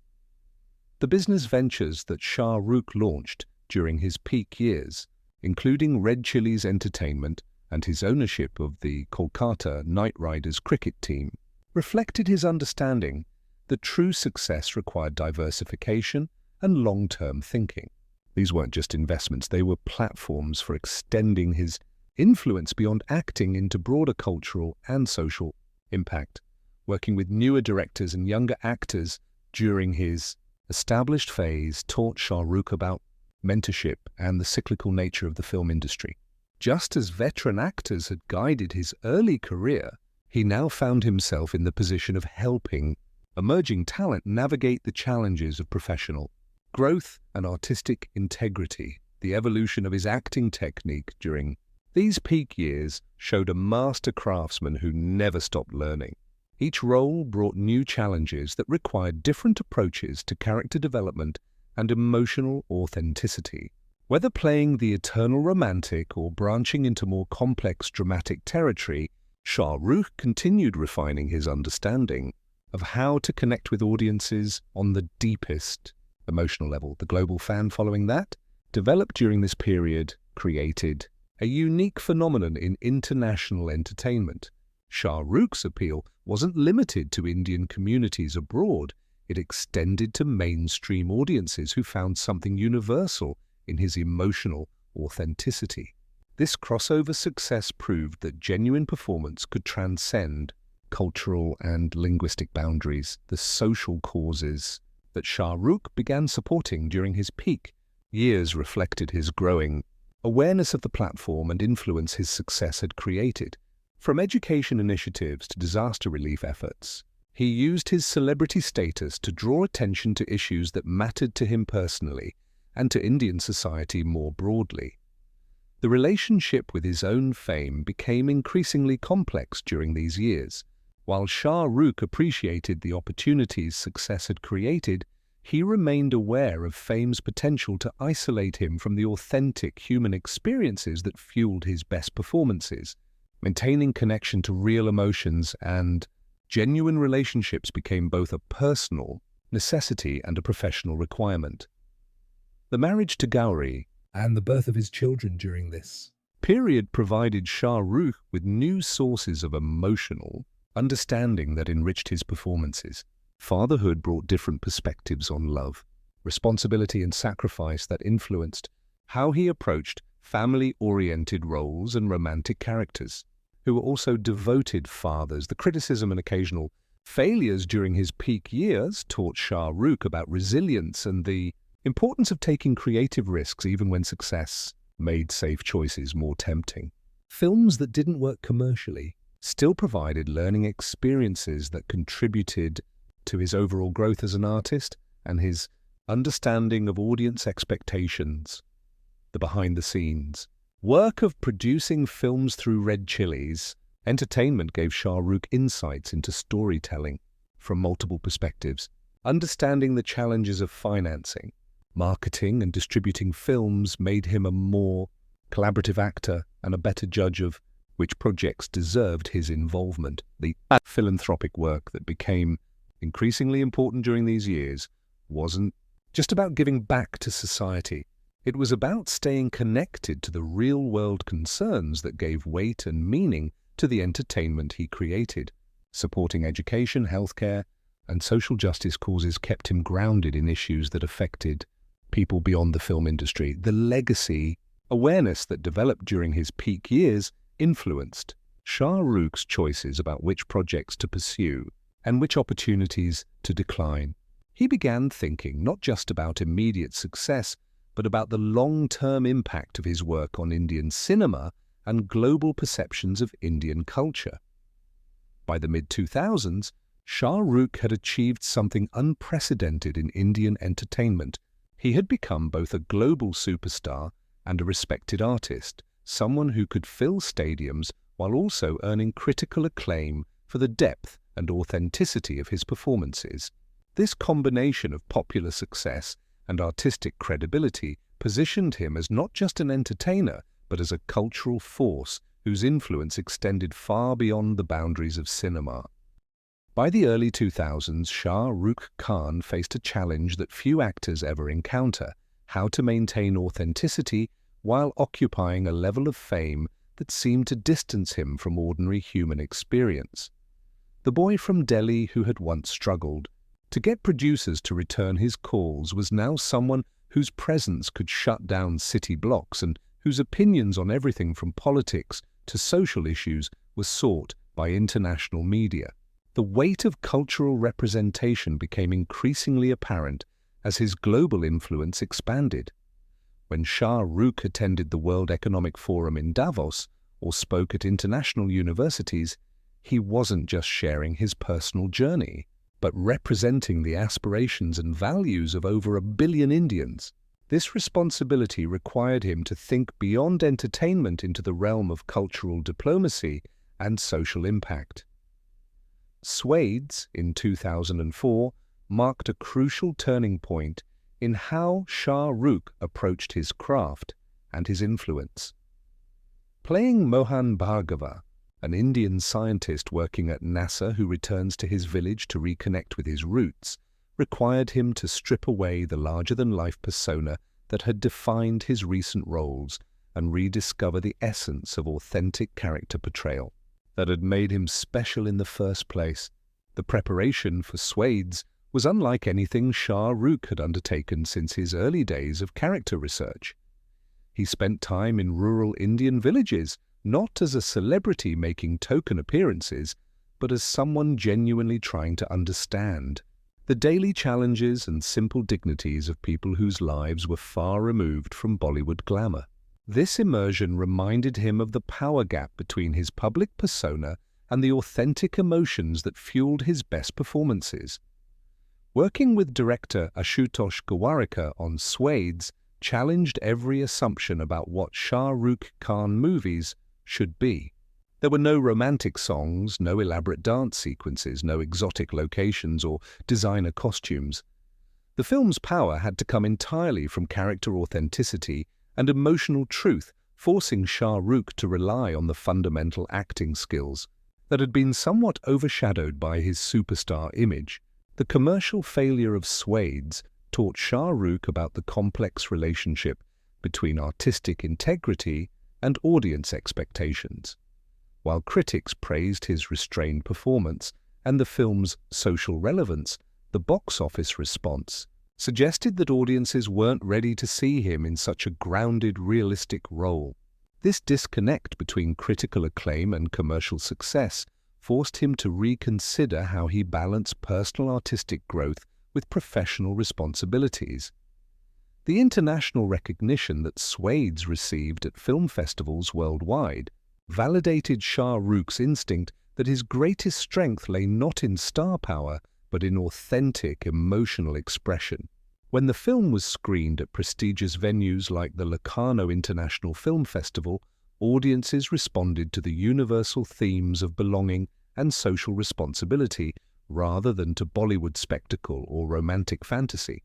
The business ventures that Shah Rukh launched during his peak years, including Red Chillies Entertainment and his ownership of the Kolkata Knight Riders cricket team, reflected his understanding that true success required diversification and long-term thinking. These weren't just investments, they were platforms for extending his influence beyond acting into broader cultural and social impact. Working with newer directors and younger actors during his established phase taught Shah Rukh about mentorship and the cyclical nature of the film industry. Just as veteran actors had guided his early career, he now found himself in the position of helping emerging talent navigate the challenges of professional growth and artistic integrity. The evolution of his acting technique during these peak years showed a master craftsman who never stopped learning. Each role brought new challenges that required different approaches to character development and emotional authenticity. Whether playing the eternal romantic or branching into more complex dramatic territory, Shah Rukh continued refining his understanding of how to connect with audiences on the deepest emotional level. The global fan following that, developed during this period, created a unique phenomenon in international entertainment. Shah Rukh's appeal wasn't limited to Indian communities abroad. It extended to mainstream audiences who found something universal in his emotional authenticity. This crossover success proved that genuine performance could transcend cultural and linguistic boundaries. The social causes that Shah Rukh began supporting during his peak years reflected his growing awareness of the platform and influence his success had created. From education initiatives to disaster relief efforts, he used his celebrity status to draw attention to issues that mattered to him personally and to Indian society more broadly. The relationship with his own fame became increasingly complex during these years. While Shah Rukh appreciated the opportunities success had created, he remained aware of fame's potential to isolate him from the authentic human experiences that fueled his best performances. Maintaining connection to real emotions and genuine relationships became both a personal necessity and a professional requirement. The marriage to Gauri and the birth of his children during this period provided Shah Rukh with new sources of emotional understanding that enriched his performances. Fatherhood brought different perspectives on love, responsibility and sacrifice that influenced how he approached family-oriented roles and romantic characters, who were also devoted fathers. The criticism and occasional failures during his peak years taught Shah Rukh about resilience and the importance of taking creative risks even when success made safe choices more tempting. Films that didn't work commercially still provided learning experiences that contributed to his overall growth as an artist and his understanding of audience expectations. The behind-the-scenes work of producing films through Red Chillies Entertainment gave Shah Rukh insights into storytelling from multiple perspectives. Understanding the challenges of financing, marketing and distributing films made him a more collaborative actor and a better judge of which projects deserved his involvement. The philanthropic work that became increasingly important during these years wasn't just about giving back to society. It was about staying connected to the real-world concerns that gave weight and meaning to the entertainment he created. Supporting education, healthcare, and social justice causes kept him grounded in issues that affected people beyond the film industry. The legacy awareness that developed during his peak years influenced Shah Rukh's choices about which projects to pursue and which opportunities to decline. He began thinking not just about immediate success, but about the long-term impact of his work on Indian cinema and global perceptions of Indian culture. By the mid-2000s, Shah Rukh had achieved something unprecedented in Indian entertainment. He had become both a global superstar and a respected artist, someone who could fill stadiums while also earning critical acclaim for the depth and authenticity of his performances. This combination of popular success and artistic credibility positioned him as not just an entertainer, but as a cultural force whose influence extended far beyond the boundaries of cinema. By the early 2000s, Shah Rukh Khan faced a challenge that few actors ever encounter: how to maintain authenticity while occupying a level of fame that seemed to distance him from ordinary human experience. The boy from Delhi who had once struggled to get producers to return his calls was now someone whose presence could shut down city blocks and whose opinions on everything from politics to social issues were sought by international media. The weight of cultural representation became increasingly apparent as his global influence expanded. When Shah Rukh attended the World Economic Forum in Davos or spoke at international universities, he wasn't just sharing his personal journey, but representing the aspirations and values of over 1 billion Indians. This responsibility required him to think beyond entertainment into the realm of cultural diplomacy and social impact. Swades, in 2004, marked a crucial turning point in how Shah Rukh approached his craft and his influence. Playing Mohan Bhargava, an Indian scientist working at NASA who returns to his village to reconnect with his roots, required him to strip away the larger-than-life persona that had defined his recent roles and rediscover the essence of authentic character portrayal that had made him special in the first place. The preparation for Swades was unlike anything Shah Rukh had undertaken since his early days of character research. He spent time in rural Indian villages, not as a celebrity making token appearances, but as someone genuinely trying to understand the daily challenges and simple dignities of people whose lives were far removed from Bollywood glamour. This immersion reminded him of the power gap between his public persona and the authentic emotions that fueled his best performances. Working with director Ashutosh Gowarikar on Swades challenged every assumption about what Shah Rukh Khan movies should be. There were no romantic songs, no elaborate dance sequences, no exotic locations or designer costumes. The film's power had to come entirely from character authenticity and emotional truth, forcing Shah Rukh to rely on the fundamental acting skills that had been somewhat overshadowed by his superstar image. The commercial failure of Swades taught Shah Rukh about the complex relationship between artistic integrity and audience expectations. While critics praised his restrained performance and the film's social relevance, the box office response suggested that audiences weren't ready to see him in such a grounded, realistic role. This disconnect between critical acclaim and commercial success forced him to reconsider how he balanced personal artistic growth with professional responsibilities. The international recognition that Swades received at film festivals worldwide validated Shah Rukh's instinct that his greatest strength lay not in star power, but in authentic emotional expression. When the film was screened at prestigious venues like the Locarno International Film Festival, audiences responded to the universal themes of belonging and social responsibility rather than to Bollywood spectacle or romantic fantasy.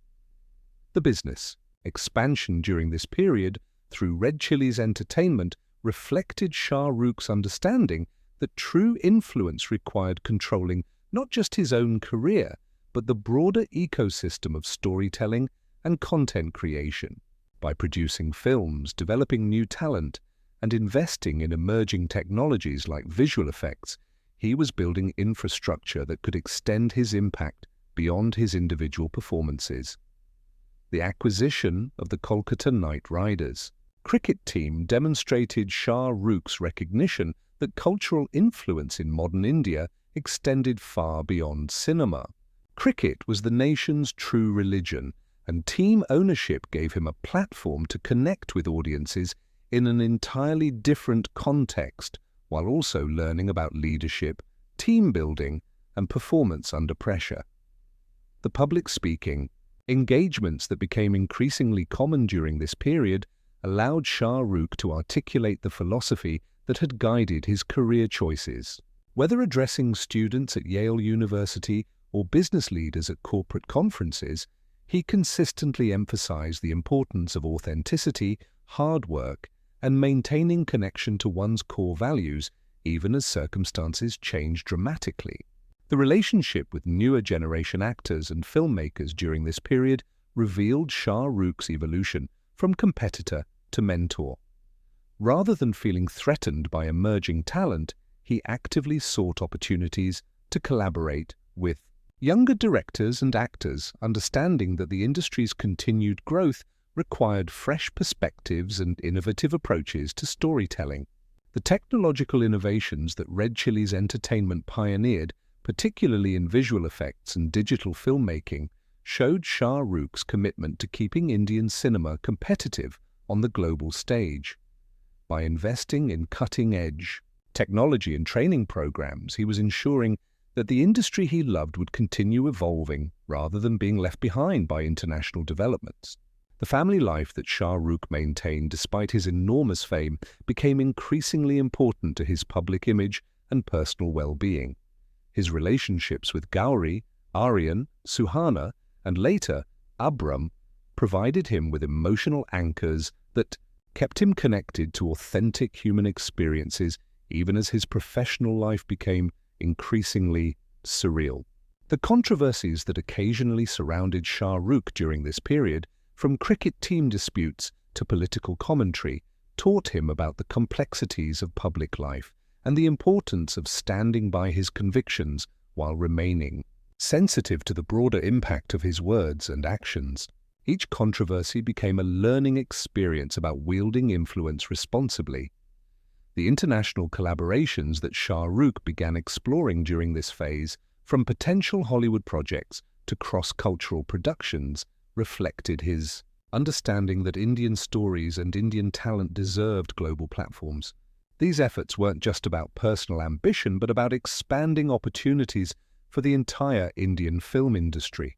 The business expansion during this period through Red Chillies Entertainment reflected Shah Rukh's understanding that true influence required controlling not just his own career, but the broader ecosystem of storytelling and content creation. By producing films, developing new talent, and investing in emerging technologies like visual effects, he was building infrastructure that could extend his impact beyond his individual performances. The acquisition of the Kolkata Knight Riders cricket team demonstrated Shah Rukh's recognition that cultural influence in modern India extended far beyond cinema. Cricket was the nation's true religion, and team ownership gave him a platform to connect with audiences in an entirely different context, while also learning about leadership, team building, and performance under pressure. The public speaking engagements that became increasingly common during this period allowed Shah Rukh to articulate the philosophy that had guided his career choices. Whether addressing students at Yale University or business leaders at corporate conferences, he consistently emphasized the importance of authenticity, hard work, and maintaining connection to one's core values, even as circumstances changed dramatically. The relationship with newer generation actors and filmmakers during this period revealed Shah Rukh's evolution from competitor to mentor. Rather than feeling threatened by emerging talent, he actively sought opportunities to collaborate with younger directors and actors, understanding that the industry's continued growth required fresh perspectives and innovative approaches to storytelling. The technological innovations that Red Chillies Entertainment pioneered, particularly in visual effects and digital filmmaking, showed Shah Rukh's commitment to keeping Indian cinema competitive on the global stage. By investing in cutting-edge technology and training programs, he was ensuring that the industry he loved would continue evolving rather than being left behind by international developments. The family life that Shah Rukh maintained despite his enormous fame became increasingly important to his public image and personal well-being. His relationships with Gauri, Aryan, Suhana, and later Abram provided him with emotional anchors that kept him connected to authentic human experiences even as his professional life became increasingly surreal. The controversies that occasionally surrounded Shah Rukh during this period, from cricket team disputes to political commentary, taught him about the complexities of public life and the importance of standing by his convictions while remaining sensitive to the broader impact of his words and actions. Each controversy became a learning experience about wielding influence responsibly. The international collaborations that Shah Rukh began exploring during this phase, from potential Hollywood projects to cross-cultural productions reflected his understanding that Indian stories and Indian talent deserved global platforms. These efforts weren't just about personal ambition, but about expanding opportunities for the entire Indian film industry.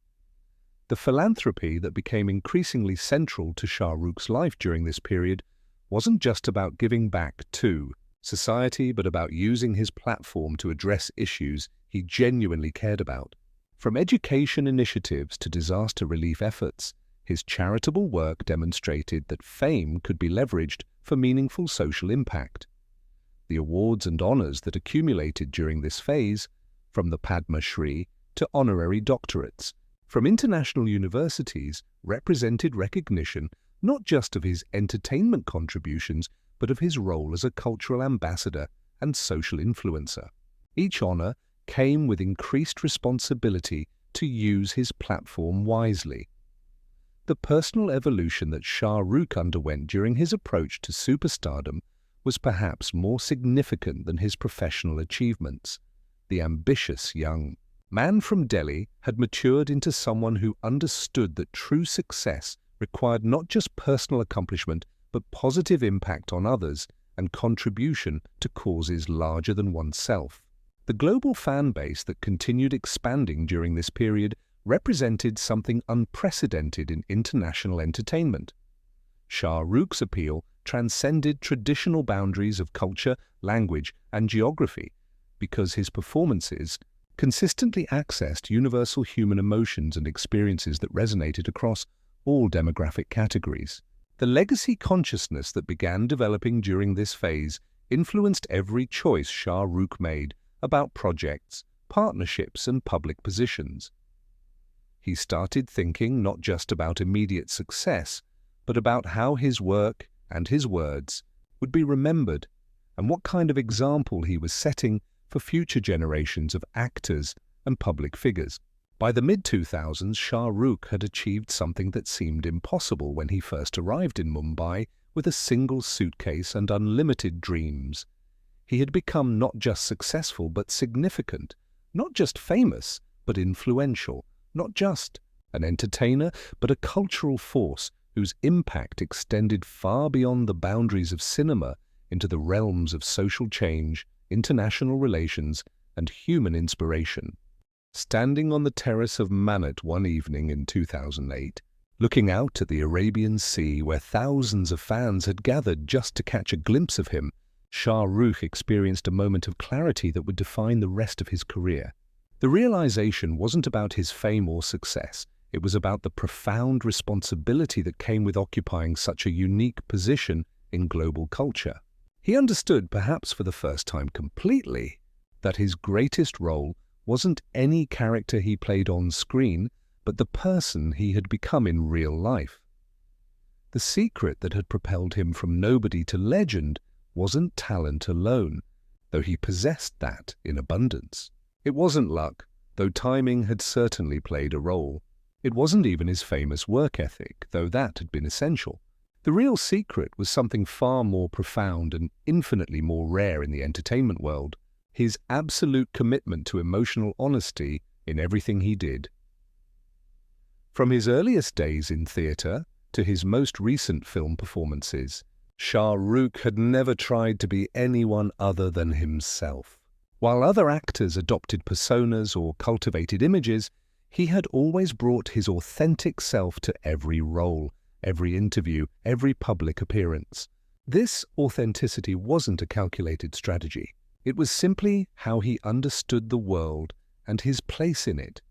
The philanthropy that became increasingly central to Shah Rukh's life during this period wasn't just about giving back to society, but about using his platform to address issues he genuinely cared about. From education initiatives to disaster relief efforts, his charitable work demonstrated that fame could be leveraged for meaningful social impact. The awards and honors that accumulated during this phase, from the Padma Shri to honorary doctorates, from international universities, represented recognition not just of his entertainment contributions, but of his role as a cultural ambassador and social influencer. Each honor came with increased responsibility to use his platform wisely. The personal evolution that Shah Rukh underwent during his approach to superstardom was perhaps more significant than his professional achievements. The ambitious young man from Delhi had matured into someone who understood that true success required not just personal accomplishment, but positive impact on others and contribution to causes larger than oneself. The global fan base that continued expanding during this period represented something unprecedented in international entertainment. Shah Rukh's appeal transcended traditional boundaries of culture, language, and geography because his performances consistently accessed universal human emotions and experiences that resonated across all demographic categories. The legacy consciousness that began developing during this phase influenced every choice Shah Rukh made about projects, partnerships, and public positions. He started thinking not just about immediate success, but about how his work and his words would be remembered and what kind of example he was setting for future generations of actors and public figures. By the mid-2000s, Shah Rukh had achieved something that seemed impossible when he first arrived in Mumbai with a single suitcase and unlimited dreams. He had become not just successful but significant, not just famous but influential, not just an entertainer but a cultural force whose impact extended far beyond the boundaries of cinema into the realms of social change, international relations, and human inspiration. Standing on the terrace of Manat one evening in 2008, looking out at the Arabian Sea where thousands of fans had gathered just to catch a glimpse of him, Shah Rukh experienced a moment of clarity that would define the rest of his career. The realization wasn't about his fame or success. It was about the profound responsibility that came with occupying such a unique position in global culture. He understood, perhaps for the first time completely, that his greatest role wasn't any character he played on screen, but the person he had become in real life. The secret that had propelled him from nobody to legend wasn't talent alone, though he possessed that in abundance. It wasn't luck, though timing had certainly played a role. It wasn't even his famous work ethic, though that had been essential. The real secret was something far more profound and infinitely more rare in the entertainment world: his absolute commitment to emotional honesty in everything he did. From his earliest days in theatre to his most recent film performances, Shah Rukh had never tried to be anyone other than himself. While other actors adopted personas or cultivated images, he had always brought his authentic self to every role, every interview, every public appearance. This authenticity wasn't a calculated strategy. It was simply how he understood the world and his place in it.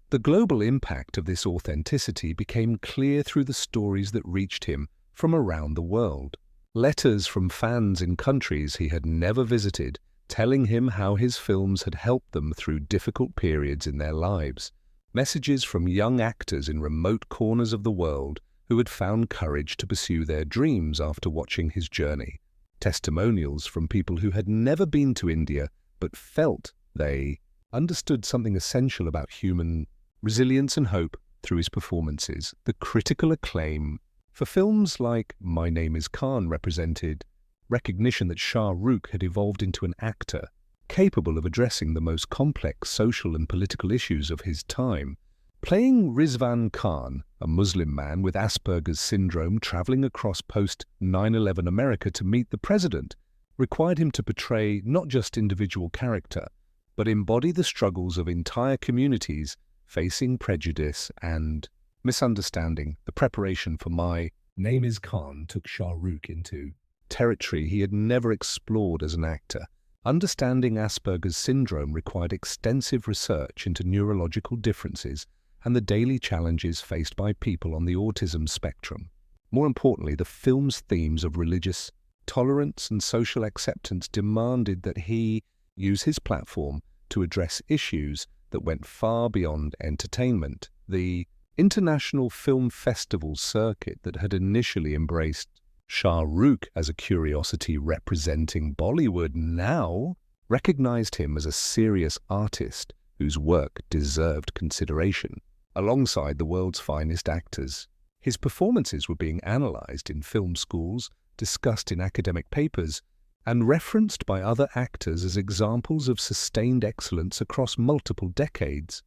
The global impact of this authenticity became clear through the stories that reached him from around the world. Letters from fans in countries he had never visited, telling him how his films had helped them through difficult periods in their lives. Messages from young actors in remote corners of the world who had found courage to pursue their dreams after watching his journey. Testimonials from people who had never been to India but felt they understood something essential about human resilience and hope through his performances. The critical acclaim for films like My Name is Khan represented recognition that Shah Rukh had evolved into an actor capable of addressing the most complex social and political issues of his time, Playing Rizwan Khan, a Muslim man with Asperger's syndrome traveling across post-9/11 America to meet the president, required him to portray not just individual character, but embody the struggles of entire communities facing prejudice and misunderstanding. The preparation for My Name is Khan took Shah Rukh into territory he had never explored as an actor. Understanding Asperger's syndrome required extensive research into neurological differences and the daily challenges faced by people on the autism spectrum. More importantly, the film's themes of religious tolerance and social acceptance demanded that he use his platform to address issues that went far beyond entertainment. The international film festival circuit that had initially embraced Shah Rukh as a curiosity representing Bollywood now recognized him as a serious artist whose work deserved consideration. Alongside the world's finest actors, his performances were being analyzed in film schools, discussed in academic papers, and referenced by other actors as examples of sustained excellence across multiple decades.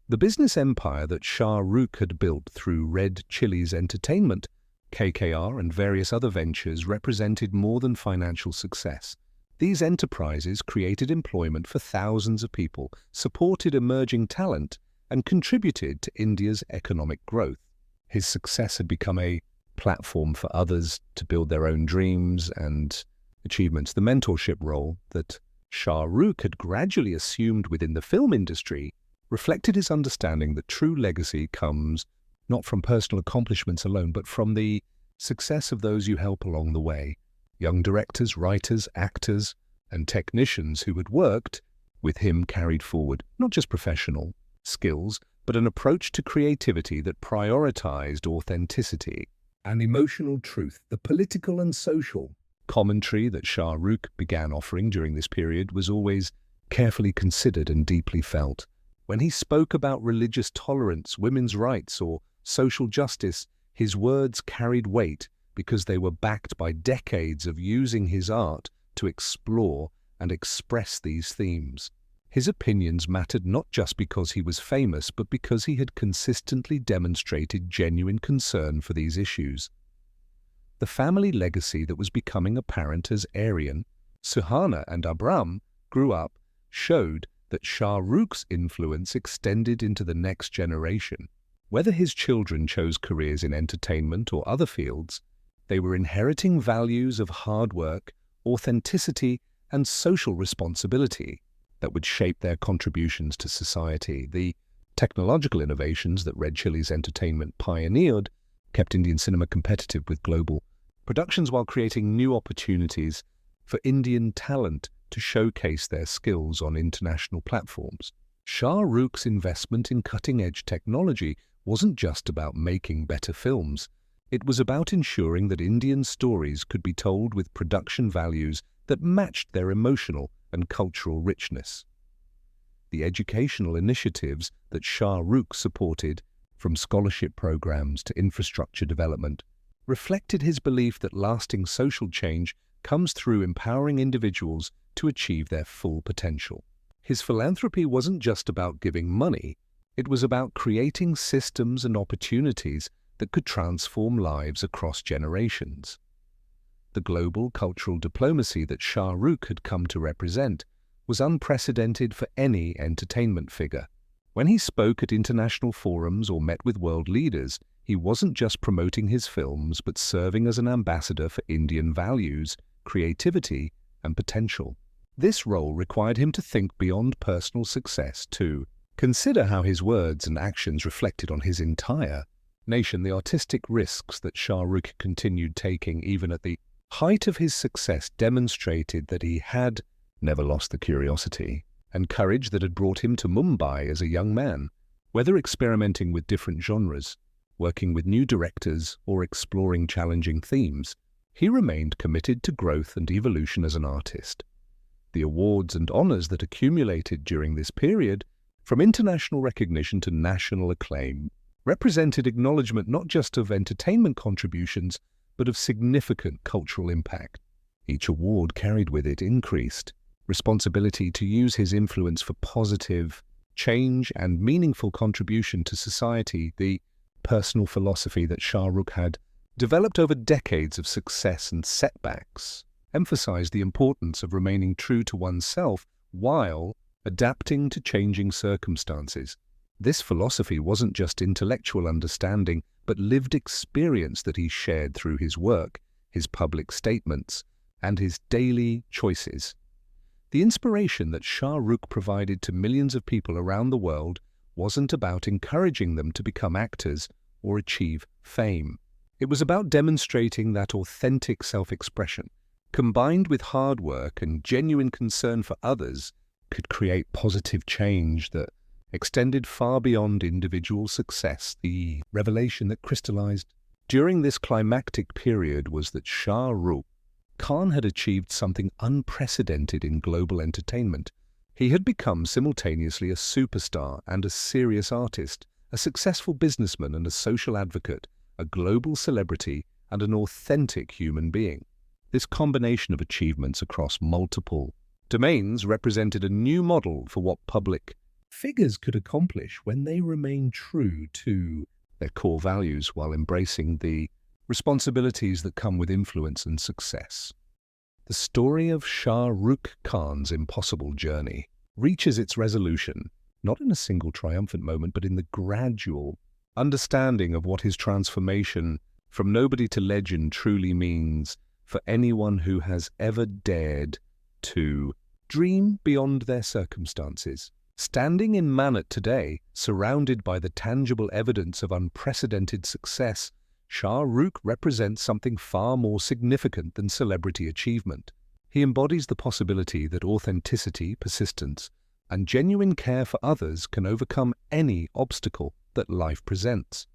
The business empire that Shah Rukh had built through Red Chillies Entertainment, KKR, and various other ventures represented more than financial success. These enterprises created employment for thousands of people, supported emerging talent, and contributed to India's economic growth. His success had become a platform for others to build their own dreams and achievements. The mentorship role that Shah Rukh had gradually assumed within the film industry reflected his understanding that true legacy comes not from personal accomplishments alone, but from the success of those you help along the way. Young directors, writers, actors, and technicians who had worked with him carried forward not just professional skills, but an approach to creativity that prioritized authenticity and emotional truth. The political and social commentary that Shah Rukh began offering during this period was always carefully considered and deeply felt. When he spoke about religious tolerance, women's rights, or social justice, his words carried weight because they were backed by decades of using his art to explore and express these themes. His opinions mattered not just because he was famous, but because he had consistently demonstrated genuine concern for these issues. The family legacy that was becoming apparent as Aryan, Suhana, and Abram grew up showed that Shah Rukh's influence extended into the next generation. Whether his children chose careers in entertainment or other fields, they were inheriting values of hard work, authenticity, and social responsibility that would shape their contributions to society. The technological innovations that Red Chillies Entertainment pioneered kept Indian cinema competitive with global productions while creating new opportunities for Indian talent to showcase their skills on international platforms. Shah Rukh's investment in cutting-edge technology wasn't just about making better films. It was about ensuring that Indian stories could be told with production values that matched their emotional and cultural richness. The educational initiatives that Shah Rukh supported, from scholarship programs to infrastructure development, reflected his belief that lasting social change comes through empowering individuals to achieve their full potential. His philanthropy wasn't just about giving money, it was about creating systems and opportunities that could transform lives across generations. The global cultural diplomacy that Shah Rukh had come to represent was unprecedented for any entertainment figure. When he spoke at international forums or met with world leaders, he wasn't just promoting his films, but serving as an ambassador for Indian values, creativity, and potential. This role required him to think beyond personal success to consider how his words and actions reflected on his entire nation. The artistic risks that Shah Rukh continued taking even at the height of his success demonstrated that he had never lost the curiosity and courage that had brought him to Mumbai as a young man. Whether experimenting with different genres, working with new directors, or exploring challenging themes, he remained committed to growth and evolution as an artist. The awards and honors that accumulated during this period, from international recognition to national acclaim, represented acknowledgement not just of entertainment contributions, but of significant cultural impact. Each award carried with it increased responsibility to use his influence for positive change and meaningful contribution to society, the personal philosophy that Shah Rukh had developed over decades of success and setbacks, emphasized the importance of remaining true to oneself while adapting to changing circumstances. This philosophy wasn't just intellectual understanding, but lived experience that he shared through his work, his public statements, and his daily choices. The inspiration that Shah Rukh provided to millions of people around the world wasn't about encouraging them to become actors or achieve fame. It was about demonstrating that authentic self-expression, combined with hard work and genuine concern for others, could create positive change that extended far beyond individual success. The revelation that crystallized during this climactic period was that Shah Rukh Khan had achieved something unprecedented in global entertainment. He had become simultaneously a superstar and a serious artist, a successful businessman and a social advocate, a global celebrity and an authentic human being. This combination of achievements across multiple domains represented a new model for what public figures could accomplish when they remained true to their core values while embracing the responsibilities that come with influence and success. The story of Shah Rukh Khan's impossible journey reaches its resolution, not in a single triumphant moment, but in the gradual understanding of what his transformation from nobody to legend truly means for anyone who has ever dared to dream beyond their circumstances. Standing in Manat today, surrounded by the tangible evidence of unprecedented success, Shah Rukh represents something far more significant than celebrity achievement. He embodies the possibility that authenticity, persistence, and genuine care for others can overcome any obstacle that life presents.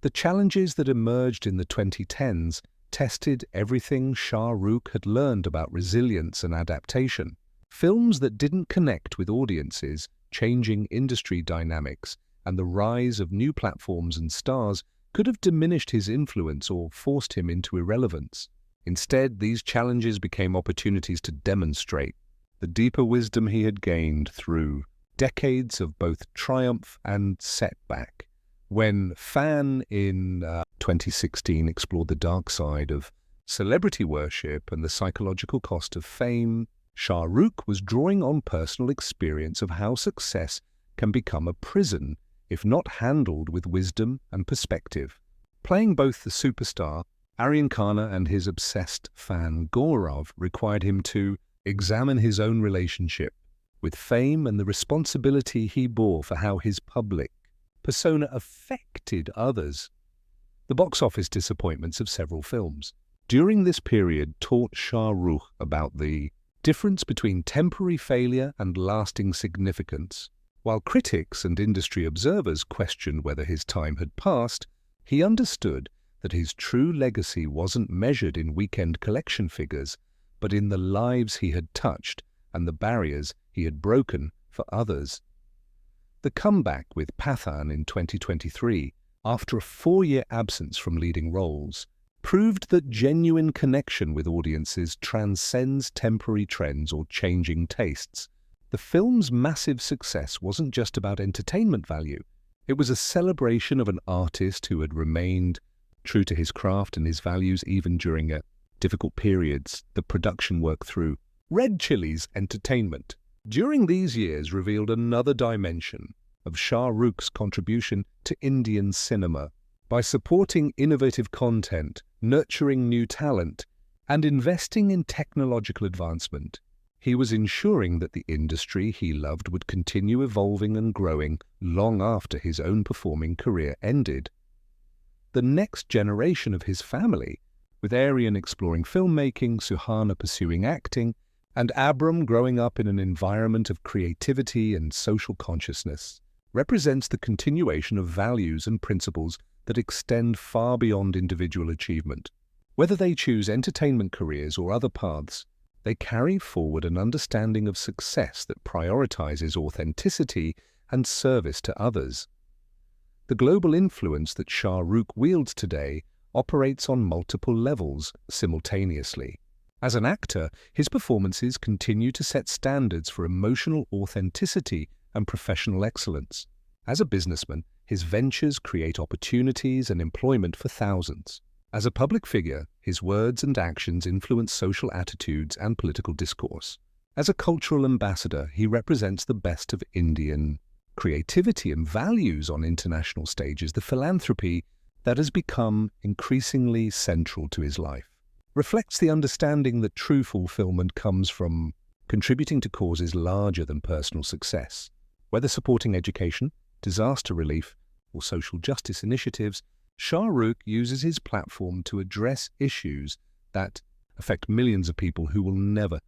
The challenges that emerged in the 2010s tested everything Shah Rukh had learned about resilience and adaptation. Films that didn't connect with audiences, changing industry dynamics, and the rise of new platforms and stars could have diminished his influence or forced him into irrelevance. Instead, these challenges became opportunities to demonstrate the deeper wisdom he had gained through decades of both triumph and setback. When Fan in 2016 explored the dark side of celebrity worship and the psychological cost of fame, Shah Rukh was drawing on personal experience of how success can become a prison if not handled with wisdom and perspective. Playing both the superstar, Aryan Khanna, and his obsessed fan Gaurav required him to examine his own relationship with fame and the responsibility he bore for how his public persona affected others. The box office disappointments of several films during this period taught Shah Rukh about the difference between temporary failure and lasting significance. While critics and industry observers questioned whether his time had passed, he understood that his true legacy wasn't measured in weekend collection figures, but in the lives he had touched and the barriers he had broken for others. The comeback with Pathaan in 2023, after a 4-year absence from leading roles, proved that genuine connection with audiences transcends temporary trends or changing tastes. The film's massive success wasn't just about entertainment value. It was a celebration of an artist who had remained true to his craft and his values even during difficult periods. The production work through Red Chilli's entertainment during these years revealed another dimension of Shah Rukh's contribution to Indian cinema. By supporting innovative content, nurturing new talent, and investing in technological advancement, he was ensuring that the industry he loved would continue evolving and growing long after his own performing career ended. The next generation of his family, with Aryan exploring filmmaking, Suhana pursuing acting, and Abram growing up in an environment of creativity and social consciousness, represents the continuation of values and principles that extend far beyond individual achievement. Whether they choose entertainment careers or other paths, they carry forward an understanding of success that prioritizes authenticity and service to others. The global influence that Shah Rukh wields today operates on multiple levels simultaneously. As an actor, his performances continue to set standards for emotional authenticity and professional excellence. As a businessman, his ventures create opportunities and employment for thousands. As a public figure, his words and actions influence social attitudes and political discourse. As a cultural ambassador, he represents the best of Indian creativity and values on international stages, the philanthropy that has become increasingly central to his life. Reflects the understanding that true fulfillment comes from contributing to causes larger than personal success. Whether supporting education, disaster relief, or social justice initiatives, Shah Rukh uses his platform to address issues that affect millions of people who will never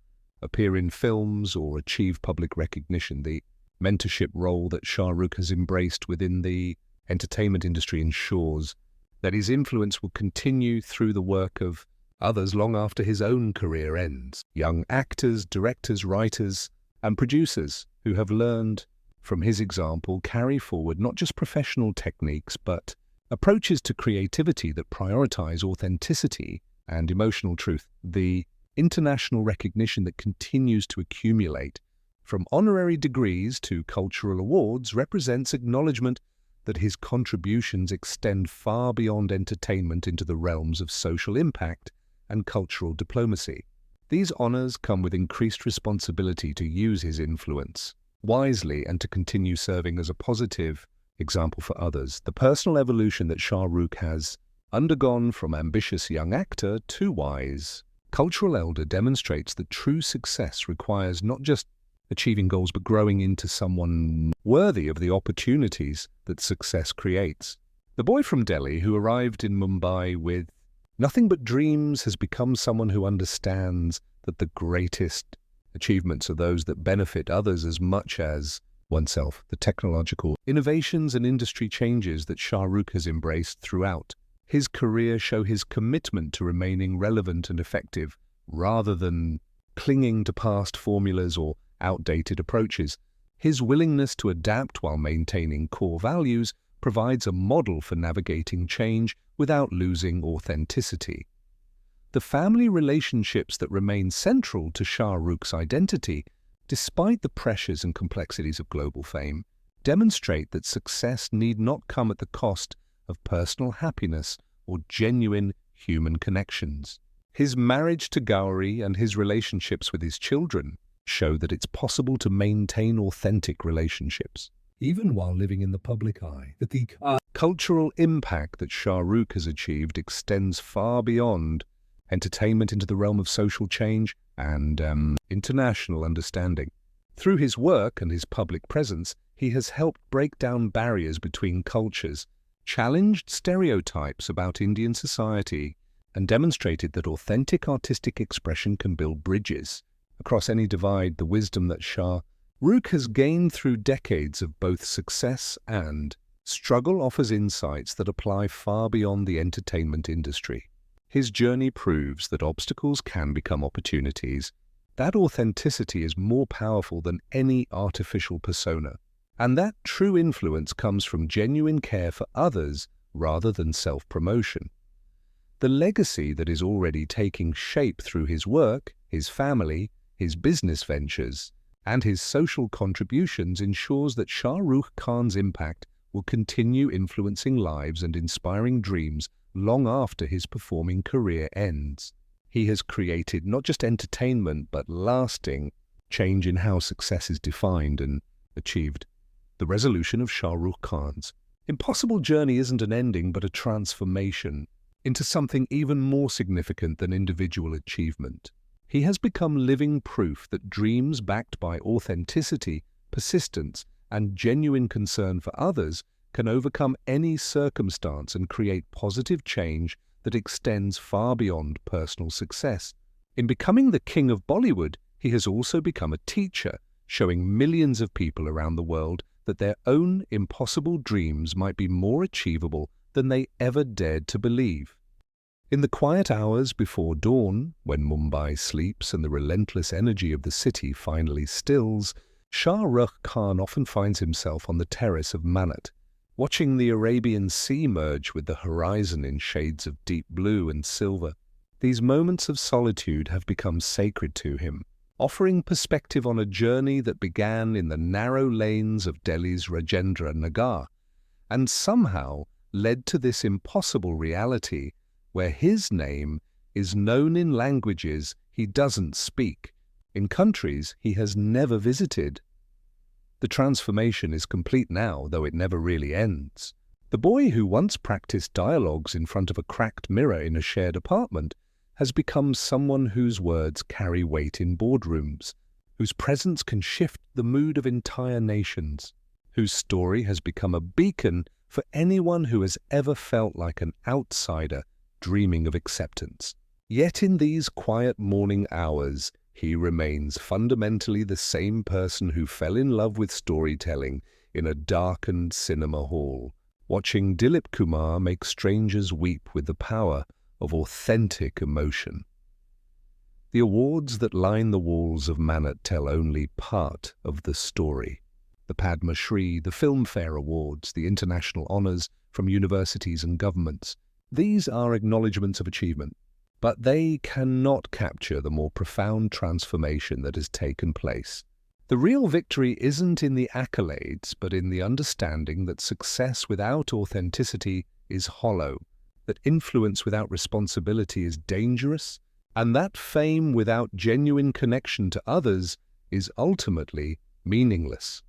appear in films or achieve public recognition. The mentorship role that Shah Rukh has embraced within the entertainment industry ensures that his influence will continue through the work of others long after his own career ends. Young actors, directors, writers, and producers who have learned from his example carry forward not just professional techniques, but approaches to creativity that prioritize authenticity and emotional truth. The international recognition that continues to accumulate, from honorary degrees to cultural awards, represents acknowledgement that his contributions extend far beyond entertainment into the realms of social impact and cultural diplomacy. These honors come with increased responsibility to use his influence wisely and to continue serving as a positive example for others. The personal evolution that Shah Rukh has undergone from ambitious young actor to wise cultural elder demonstrates that true success requires not just achieving goals but growing into someone worthy of the opportunities that success creates. The boy from Delhi who arrived in Mumbai with nothing but dreams has become someone who understands that the greatest achievements are those that benefit others as much as oneself. The technological innovations and industry changes that Shah Rukh has embraced throughout his career show his commitment to remaining relevant and effective rather than clinging to past formulas or outdated approaches. His willingness to adapt while maintaining core values provides a model for navigating change without losing authenticity. The family relationships that remain central to Shah Rukh's identity, despite the pressures and complexities of global fame, demonstrate that success need not come at the cost of personal happiness or genuine human connections. His marriage to Gauri and his relationships with his children show that it's possible to maintain authentic relationships, even while living in the public eye. The cultural impact that Shah Rukh has achieved extends far beyond entertainment into the realm of social change and international understanding. Through his work and his public presence, he has helped break down barriers between cultures, challenged stereotypes about Indian society, and demonstrated that authentic artistic expression can build bridges across any divide. The wisdom that Shah Rukh has gained through decades of both success and struggle offers insights that apply far beyond the entertainment industry. His journey proves that obstacles can become opportunities, that authenticity is more powerful than any artificial persona, and that true influence comes from genuine care for others rather than self-promotion. The legacy that is already taking shape through his work, his family, his business ventures, and his social contributions ensures that Shah Rukh Khan's impact will continue influencing lives and inspiring dreams long after his performing career ends. He has created not just entertainment but lasting change in how success is defined and achieved. The resolution of Shah Rukh Khan's impossible journey isn't an ending but a transformation into something even more significant than individual achievement. He has become living proof that dreams backed by authenticity, persistence, and genuine concern for others can overcome any circumstance and create positive change that extends far beyond personal success. In becoming the king of Bollywood, he has also become a teacher, showing millions of people around the world that their own impossible dreams might be more achievable than they ever dared to believe. In the quiet hours before dawn, when Mumbai sleeps and the relentless energy of the city finally stills, Shah Rukh Khan often finds himself on the terrace of Manat, watching the Arabian Sea merge with the horizon in shades of deep blue and silver. These moments of solitude have become sacred to him, offering perspective on a journey that began in the narrow lanes of Delhi's Rajendra Nagar and somehow led to this impossible reality where his name is known in languages he doesn't speak, in countries he has never visited. The transformation is complete now, though it never really ends. The boy who once practiced dialogues in front of a cracked mirror in a shared apartment has become someone whose words carry weight in boardrooms, whose presence can shift the mood of entire nations, whose story has become a beacon for anyone who has ever felt like an outsider dreaming of acceptance. Yet in these quiet morning hours, he remains fundamentally the same person who fell in love with storytelling in a darkened cinema hall, watching Dilip Kumar make strangers weep with the power of authentic emotion. The awards that line the walls of Manat tell only part of the story. The Padma Shri, the Filmfare Awards, the international honours from universities and governments. These are acknowledgements of achievement, but they cannot capture the more profound transformation that has taken place. The real victory isn't in the accolades, but in the understanding that success without authenticity is hollow, that influence without responsibility is dangerous, and that fame without genuine connection to others is ultimately meaningless.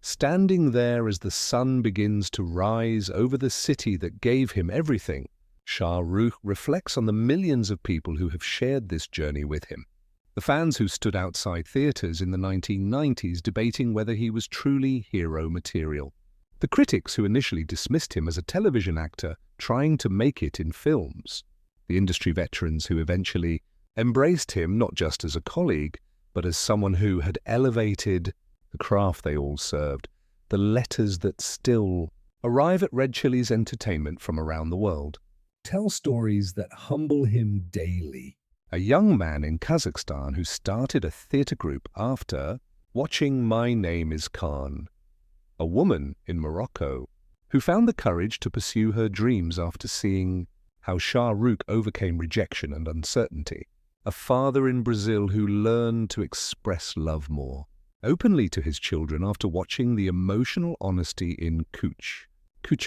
Standing there as the sun begins to rise over the city that gave him everything, Shah Rukh reflects on the millions of people who have shared this journey with him. The fans who stood outside theatres in the 1990s debating whether he was truly hero material. The critics who initially dismissed him as a television actor trying to make it in films. The industry veterans who eventually embraced him not just as a colleague, but as someone who had elevated the craft they all served. The letters that still arrive at Red Chilli's entertainment from around the world tell stories that humble him daily. A young man in Kazakhstan who started a theatre group after watching My Name is Khan. A woman in Morocco who found the courage to pursue her dreams after seeing how Shah Rukh overcame rejection and uncertainty. A father in Brazil who learned to express love more openly to his children after watching the emotional honesty in Kuch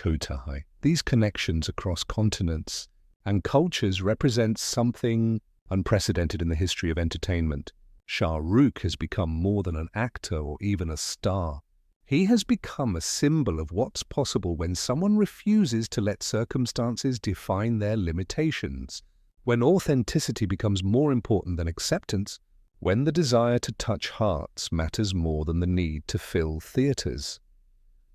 Hota Hai. These connections across continents and cultures represent something unprecedented in the history of entertainment. Shah Rukh has become more than an actor or even a star. He has become a symbol of what's possible when someone refuses to let circumstances define their limitations, when authenticity becomes more important than acceptance, when the desire to touch hearts matters more than the need to fill theatres.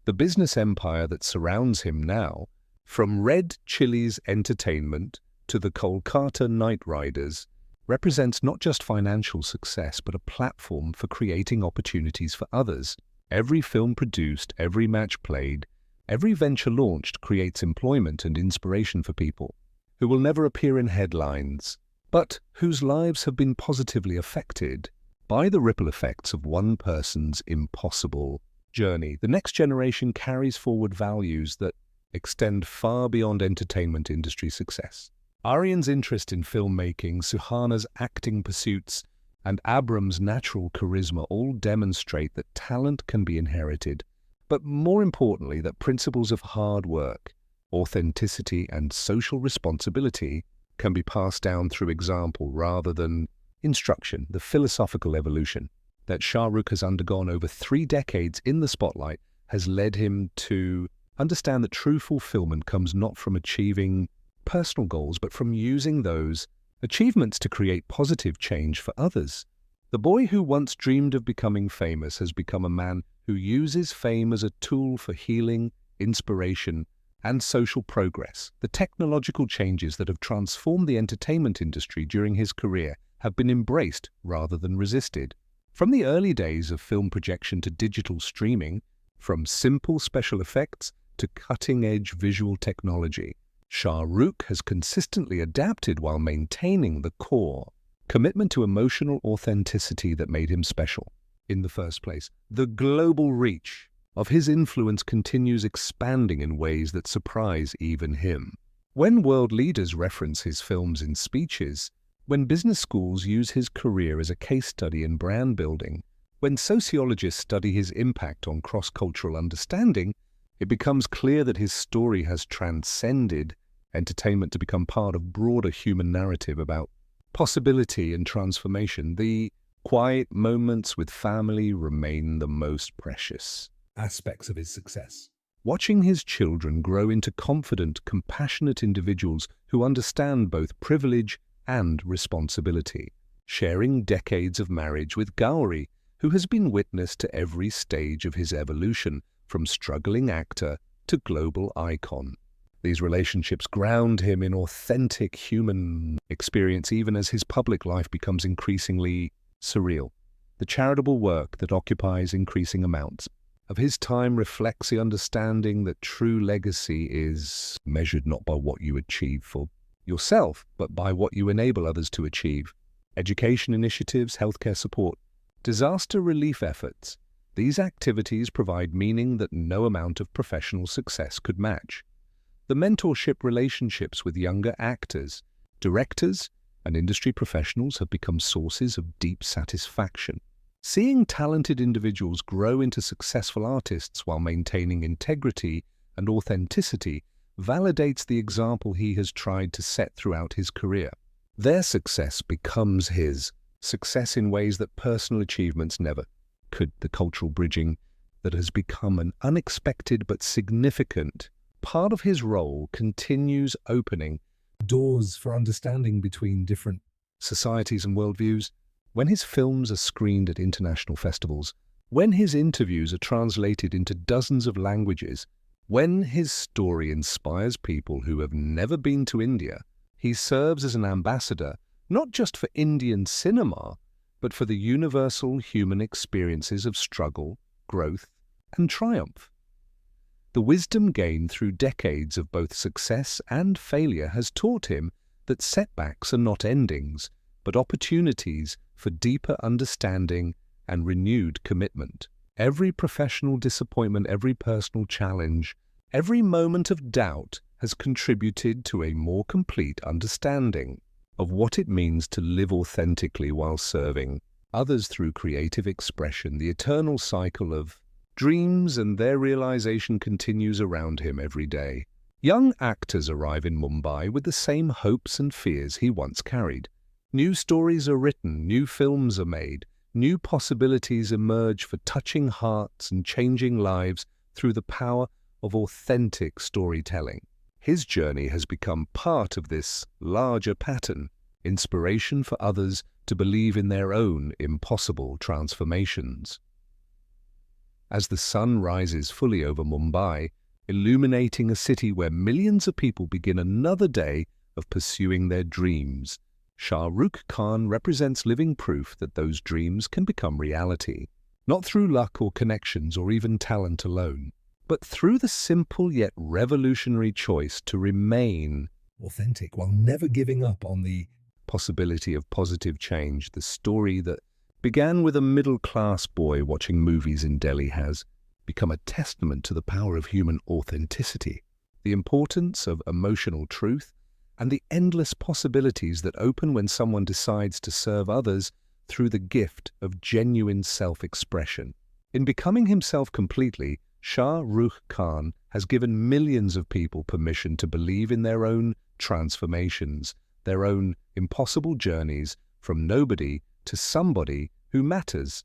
The business empire that surrounds him now, from Red Chilli's entertainment to the Kolkata Knight Riders, represents not just financial success but a platform for creating opportunities for others. Every film produced, every match played, every venture launched creates employment and inspiration for people who will never appear in headlines, but whose lives have been positively affected by the ripple effects of one person's impossible journey. The next generation carries forward values that extend far beyond entertainment industry success. Aryan's interest in filmmaking, Suhana's acting pursuits, and Abram's natural charisma all demonstrate that talent can be inherited, but more importantly that principles of hard work, authenticity, and social responsibility can be passed down through example rather than instruction. The philosophical evolution that Shah Rukh has undergone over 3 decades in the spotlight has led him to understand that true fulfillment comes not from achieving personal goals, but from using those achievements to create positive change for others. The boy who once dreamed of becoming famous has become a man who uses fame as a tool for healing, inspiration, and social progress. The technological changes that have transformed the entertainment industry during his career have been embraced rather than resisted. From the early days of film projection to digital streaming, from simple special effects to cutting-edge visual technology, Shah Rukh has consistently adapted while maintaining the core commitment to emotional authenticity that made him special in the first place. The global reach of his influence continues expanding in ways that surprise even him. When world leaders reference his films in speeches, When business schools use his career as a case study in brand building, when sociologists study his impact on cross-cultural understanding, it becomes clear that his story has transcended entertainment to become part of broader human narrative about possibility and transformation. The quiet moments with family remain the most precious aspects of his success. Watching his children grow into confident, compassionate individuals who understand both privilege and responsibility. Sharing decades of marriage with Gauri, who has been witness to every stage of his evolution, from struggling actor to global icon. These relationships ground him in authentic human experience even as his public life becomes increasingly surreal. The charitable work that occupies increasing amounts of his time reflects the understanding that true legacy is measured not by what you achieve for yourself, but by what you enable others to achieve. Education initiatives, healthcare support, disaster relief efforts. These activities provide meaning that no amount of professional success could match. The mentorship relationships with younger actors, directors, and industry professionals have become sources of deep satisfaction. Seeing talented individuals grow into successful artists while maintaining integrity and authenticity validates the example he has tried to set throughout his career. Their success becomes his success in ways that personal achievements never could. The cultural bridging that has become an unexpected but significant part of his role continues opening doors for understanding between different societies and worldviews. When his films are screened at international festivals, when his interviews are translated into dozens of languages, when his story inspires people who have never been to India, he serves as an ambassador not just for Indian cinema, but for the universal human experiences of struggle, growth, and triumph. The wisdom gained through decades of both success and failure has taught him that setbacks are not endings, but opportunities for deeper understanding and renewed commitment. Every professional disappointment, every personal challenge, every moment of doubt has contributed to a more complete understanding of what it means to live authentically while serving others through creative expression. The eternal cycle of dreams and their realization continues around him every day. Young actors arrive in Mumbai with the same hopes and fears he once carried. New stories are written, new films are made, new possibilities emerge for touching hearts and changing lives through the power of authentic storytelling. His journey has become part of this larger pattern, inspiration for others to believe in their own impossible transformations. As the sun rises fully over Mumbai, illuminating a city where millions of people begin another day of pursuing their dreams, Shah Rukh Khan represents living proof that those dreams can become reality, not through luck or connections or even talent alone, but through the simple yet revolutionary choice to remain authentic while never giving up on the possibility of positive change. The story that began with a middle-class boy watching movies in Delhi has become a testament to the power of human authenticity, the importance of emotional truth, and the endless possibilities that open when someone decides to serve others through the gift of genuine self-expression. In becoming himself completely, Shah Rukh Khan has given millions of people permission to believe in their own transformations, their own impossible journeys from nobody to somebody who matters.